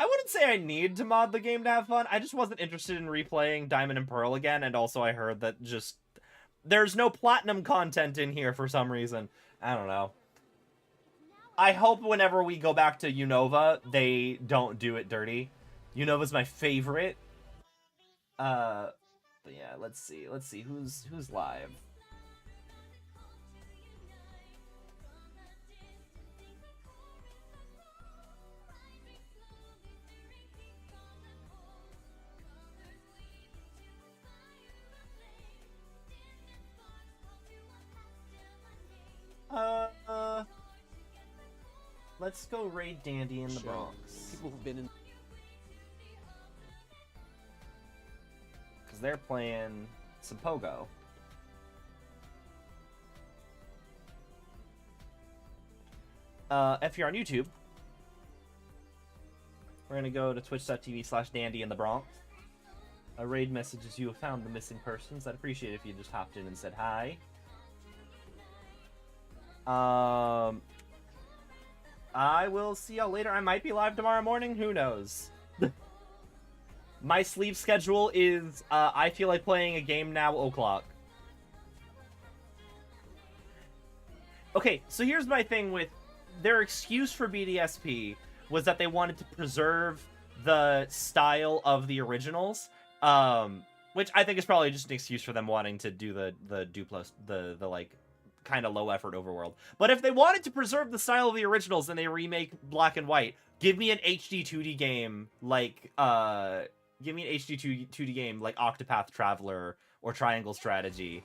I wouldn't say I need to mod the game to have fun. I just wasn't interested in replaying Diamond and Pearl again, and also I heard that just there's no platinum content in here for some reason. I don't know. I hope whenever we go back to Unova, they don't do it dirty. Unova's my favorite. But yeah, let's see who's live. Let's go raid Dandy in the Bronx. People who've been in. Because they're playing some Pogo. If you're on YouTube, we're going to go to twitch.tv/Dandy in the Bronx. A raid messages you have found the missing persons. I'd appreciate it if you just hopped in and said hi. I will see y'all later. I might be live tomorrow morning. Who knows? My sleep schedule is, I feel like playing a game now o'clock. Okay, so here's my thing with their excuse for BDSP was that they wanted to preserve the style of the originals, which I think is probably just an excuse for them wanting to do the Duplo, the like kind of low effort overworld. But if they wanted to preserve the style of the originals, then they remake Black and White. Give me an HD 2D game like Octopath Traveler or Triangle Strategy.